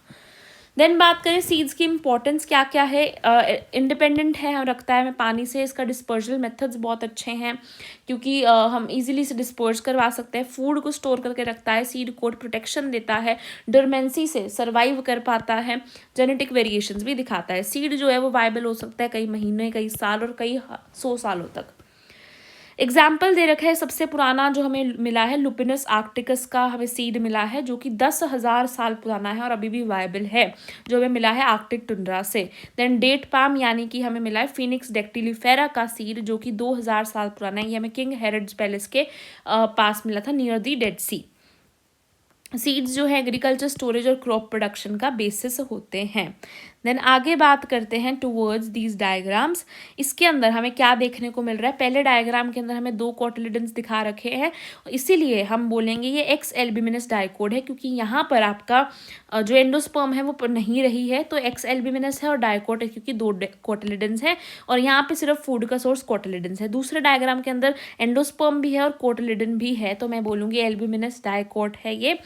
देन बात करें सीड्स की इंपॉर्टेंस क्या क्या है, इंडिपेंडेंट है, रखता है हमें पानी से, इसका डिस्पर्जल मेथड्स बहुत अच्छे हैं क्योंकि हम इजीली इसे डिस्पर्ज करवा सकते हैं, फूड को स्टोर करके रखता है, सीड कोट प्रोटेक्शन देता है, डोरमेंसी से सर्वाइव कर पाता है, जेनेटिक वेरिएशंस भी दिखाता है। सीड जो है वो वायबल हो सकता है कई महीने, कई साल और कई 100 सालों तक। एग्जाम्पल दे रखा है सबसे पुराना जो हमें मिला है लुपिनस आर्क्टिकस का, हमें सीड मिला है जो कि 10,000 साल पुराना है और अभी भी वायबल है, जो हमें मिला है आर्कटिक टुंड्रा से। देन डेट पाम यानी कि हमें मिला है फिनिक्स डेक्टिलीफेरा का सीड जो कि 2000 साल पुराना है, ये हमें किंग हेरोड्स पैलेस के पास मिला था near the dead sea. Seeds जो है एग्रीकल्चर, स्टोरेज और क्रॉप प्रोडक्शन का बेसिस होते हैं। देन आगे बात करते हैं टूवर्ड्स दीज डायग्राम्स। इसके अंदर हमें क्या देखने को मिल रहा है, पहले डायग्राम के अंदर हमें 2 कोटिलिडन्स दिखा रखे हैं, इसीलिए हम बोलेंगे ये एक्स एल्ब्यूमिनस डाइकोट है क्योंकि यहाँ पर आपका जो एंडोस्पर्म है वो नहीं रही है, तो एक्स एल्ब्यूमिनस है, और डाइकोट है क्योंकि 2 कोटिलिडन्स हैं और यहाँ पे सिर्फ फूड का सोर्स कोटिलिडन्स है। दूसरे डायग्राम के अंदर एंडोस्पर्म भी है और कोटिलिडन भी है, तो मैं बोलूँगी एल्ब्यूमिनस डाइकोट है ये,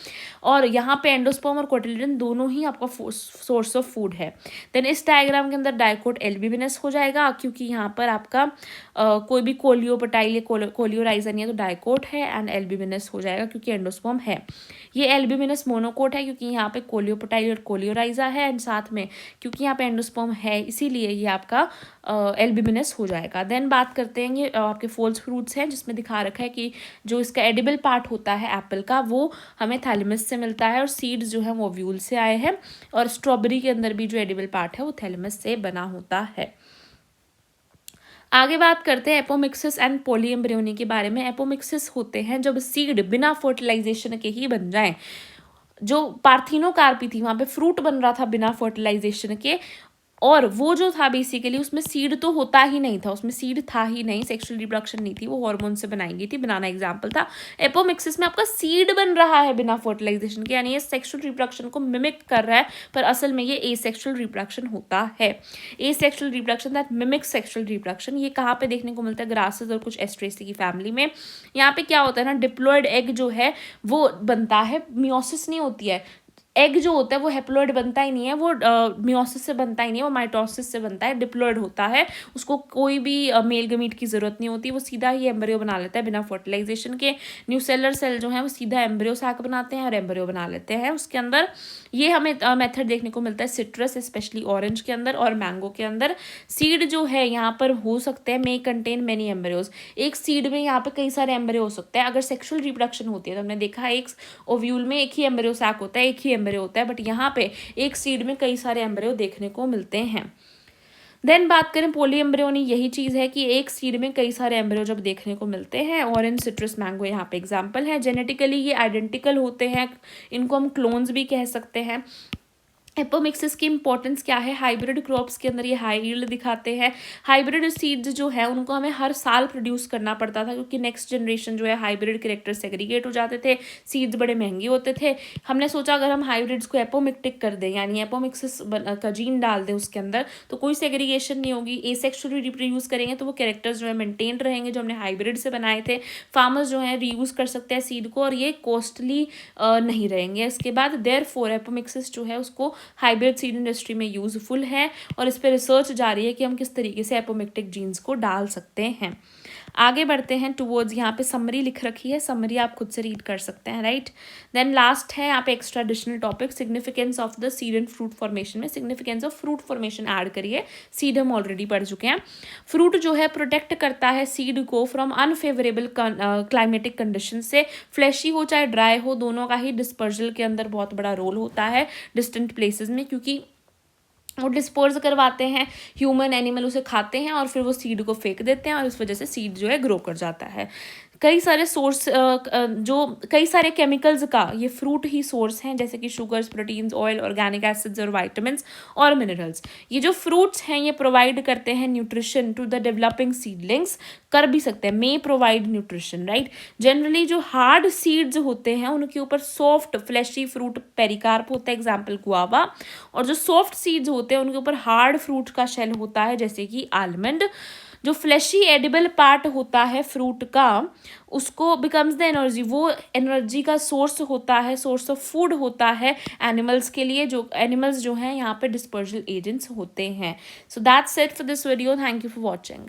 और यहाँ पे एंडोस्पर्म और कोटिलिडन दोनों ही आपका सोर्स ऑफ फूड है। देन इस डायग्राम के अंदर डाइकोट एल्ब्यूमिनस हो जाएगा क्योंकि यहाँ पर आपका कोई भी कोलियोपटाइल या कोलियोराइजा नहीं है तो डाइकोट है, एंड एल्ब्यूमिनस हो जाएगा क्योंकि एंडोस्पर्म है। ये एल्ब्यूमिनस मोनोकोट है क्योंकि यहाँ पे कोलियोपटाइल और कोलियोराइजा है, एंड साथ में क्योंकि यहाँ पे एंडोस्पर्म है इसीलिए ये आपका एल्ब्यूमिनस हो जाएगा। देन बात करते हैं ये आपके फॉल्स फ्रूट्स हैं जिसमें दिखा रखा है कि जो इसका एडिबल पार्ट होता है एप्पल का वो हमें थैलेमस से मिलता है, और सीड्स जो है वो ओव्यूल से आए हैं, और स्ट्रॉबेरी के अंदर भी जो एडिबल पार्ट है वो थैलेमस से बना होता है। आगे बात करते हैं एपोमिक्सिस एंड पॉलीएम्ब्रियोनी के बारे में। एपोमिक्सिस होते हैं जब सीड बिना फर्टिलाइजेशन के ही बन जाएं। जो पार्थिनोकार्पी थी वहाँ पे फ्रूट बन रहा था बिना फर्टिलाइजेशन के, और वो जो था बेसिकली उसमें सीड तो होता ही नहीं था, उसमें सीड था ही नहीं, सेक्सुअल रिप्रोडक्शन नहीं थी, वो हार्मोन से बनाई गई थी। बनाना एग्जाम्पल था। एपोमिक्सिस में आपका सीड बन रहा है बिना फर्टिलाइजेशन के, यानी ये सेक्सुअल रिप्रोडक्शन को मिमिक कर रहा है, पर असल में ये एसेक्सुअल रिप्रोडक्शन होता है। Asexual reproduction that mimics sexual reproduction, ये कहाँ पे देखने को मिलता है, ग्रासेस और कुछ एस्ट्रेसी की फैमिली में। यहाँ पे क्या होता है ना, डिप्लॉयड एग जो है वो बनता है, मियोसिस नहीं होती है। एग जो होता है वो हेप्लॉइड बनता ही नहीं है, वो मियोसिस से बनता ही नहीं है, वो माइटोसिस से बनता है, डिप्लॉइड होता है, उसको कोई भी मेल गमीट की जरूरत नहीं होती, वो सीधा ही एम्ब्रियो बना लेता है बिना फर्टिलाइजेशन के। न्यूसेलर सेल जो है वो सीधा एम्ब्रियो सैक बनाते हैं और एम्ब्रियो बना लेते हैं उसके अंदर। ये हमें मेथड देखने को मिलता है सिट्रस, स्पेशली ऑरेंज के अंदर और मैंगो के अंदर। सीड जो है यहाँ पर हो सकते हैं मे कंटेन मेनी एम्ब्रियोज, एक सीड में यहाँ पे कई सारे एम्ब्रियो हो सकते हैं। अगर सेक्सुअल रिप्रोडक्शन होती है तो हमने देखा है एक ओव्यूल में एक ही एम्ब्रियो सैक होता है, एक ही एम्ब्रियो होता है, बट यहाँ पे एक सीड में कई सारे एम्ब्रियो देखने को मिलते हैं। देन बात करें पॉलीएम्ब्रियोनी, यही चीज है कि एक सीड में कई सारे एम्ब्रियो जब देखने को मिलते हैं। ऑरेंज, सिट्रस, मैंगो यहाँ पे एग्जाम्पल है। जेनेटिकली ये आइडेंटिकल होते हैं, इनको हम क्लोन्स भी कह सकते हैं। एपोमिक्सिस की इंपॉर्टेंस क्या है, हाइब्रिड क्रॉप्स के अंदर ये हाई यील्ड दिखाते हैं। हाइब्रिड सीड्स जो है उनको हमें हर साल प्रोड्यूस करना पड़ता था, क्योंकि नेक्स्ट जनरेशन जो है हाइब्रिड कैरेक्टर सेग्रीगेट हो जाते थे, सीड्स बड़े महंगे होते थे। हमने सोचा अगर हम हाइब्रिड्स को एपोमिक्टिक कर दें, यानी एपोमिक्सिस का जीन डाल दें उसके अंदर, तो कोई सेग्रीगेशन नहीं होगी, एसेक्सुअली रिप्रोड्यूस करेंगे तो वो कैरेक्टर्स जो है मेंटेन रहेंगे जो हमने हाइब्रिड से बनाए थे। फार्मर्स जो है रीयूज कर सकते हैं सीड को, और ये कॉस्टली नहीं रहेंगे। इसके बाद देयरफॉर एपोमिक्सिस जो है उसको हाइब्रिड सीड इंडस्ट्री में यूजफुल है, और इस पर रिसर्च जारी है कि हम किस तरीके से एपोमिक्टिक जीन्स को डाल सकते हैं। आगे बढ़ते हैं टुवर्ड्स, यहाँ पे समरी लिख रखी है, समरी आप खुद से रीड कर सकते हैं, राइट। देन लास्ट है यहाँ पे extra additional topic, significance of the seed and fruit formation में significance of fruit formation add करिए। सीड हम ऑलरेडी पढ़ चुके हैं। फ्रूट जो है प्रोटेक्ट करता है सीड को फ्रॉम अनफेवरेबल क्लाइमेटिक कंडीशन से, फ्लैशी हो चाहे ड्राई हो, दोनों का ही डिस्पर्जल के अंदर बहुत बड़ा रोल होता है डिस्टेंट प्लेसेस में, क्योंकि वो डिस्पोज करवाते हैं, ह्यूमन एनिमल उसे खाते हैं और फिर वो सीड को फेंक देते हैं, और इस वजह से सीड जो है ग्रो कर जाता है। कई सारे सोर्स जो कई सारे केमिकल्स का ये फ्रूट ही सोर्स हैं, जैसे कि sugars, proteins, oil, organic acids और वाइटामिन्स और मिनरल्स। ये जो फ्रूट्स हैं ये प्रोवाइड करते हैं nutrition to the developing seedlings, कर भी सकते हैं, may provide nutrition, right. Generally जो हार्ड सीड्स होते हैं उनके ऊपर सॉफ्ट फ्लैशी फ्रूट पेरिकार्प होता है, एग्जाम्पल गुआवा, और जो सॉफ्ट सीड्स होते हैं उनके ऊपर हार्ड फ्रूट का शेल होता है, जैसे कि आलमंड। जो फ्लैशी एडिबल पार्ट होता है फ्रूट का, उसको बिकम्स द एनर्जी, वो एनर्जी का सोर्स होता है, सोर्स ऑफ फूड होता है एनिमल्स के लिए, जो एनिमल्स जो हैं यहाँ पे डिस्पर्जल एजेंट्स होते हैं। So that's it for this video, thank you for watching.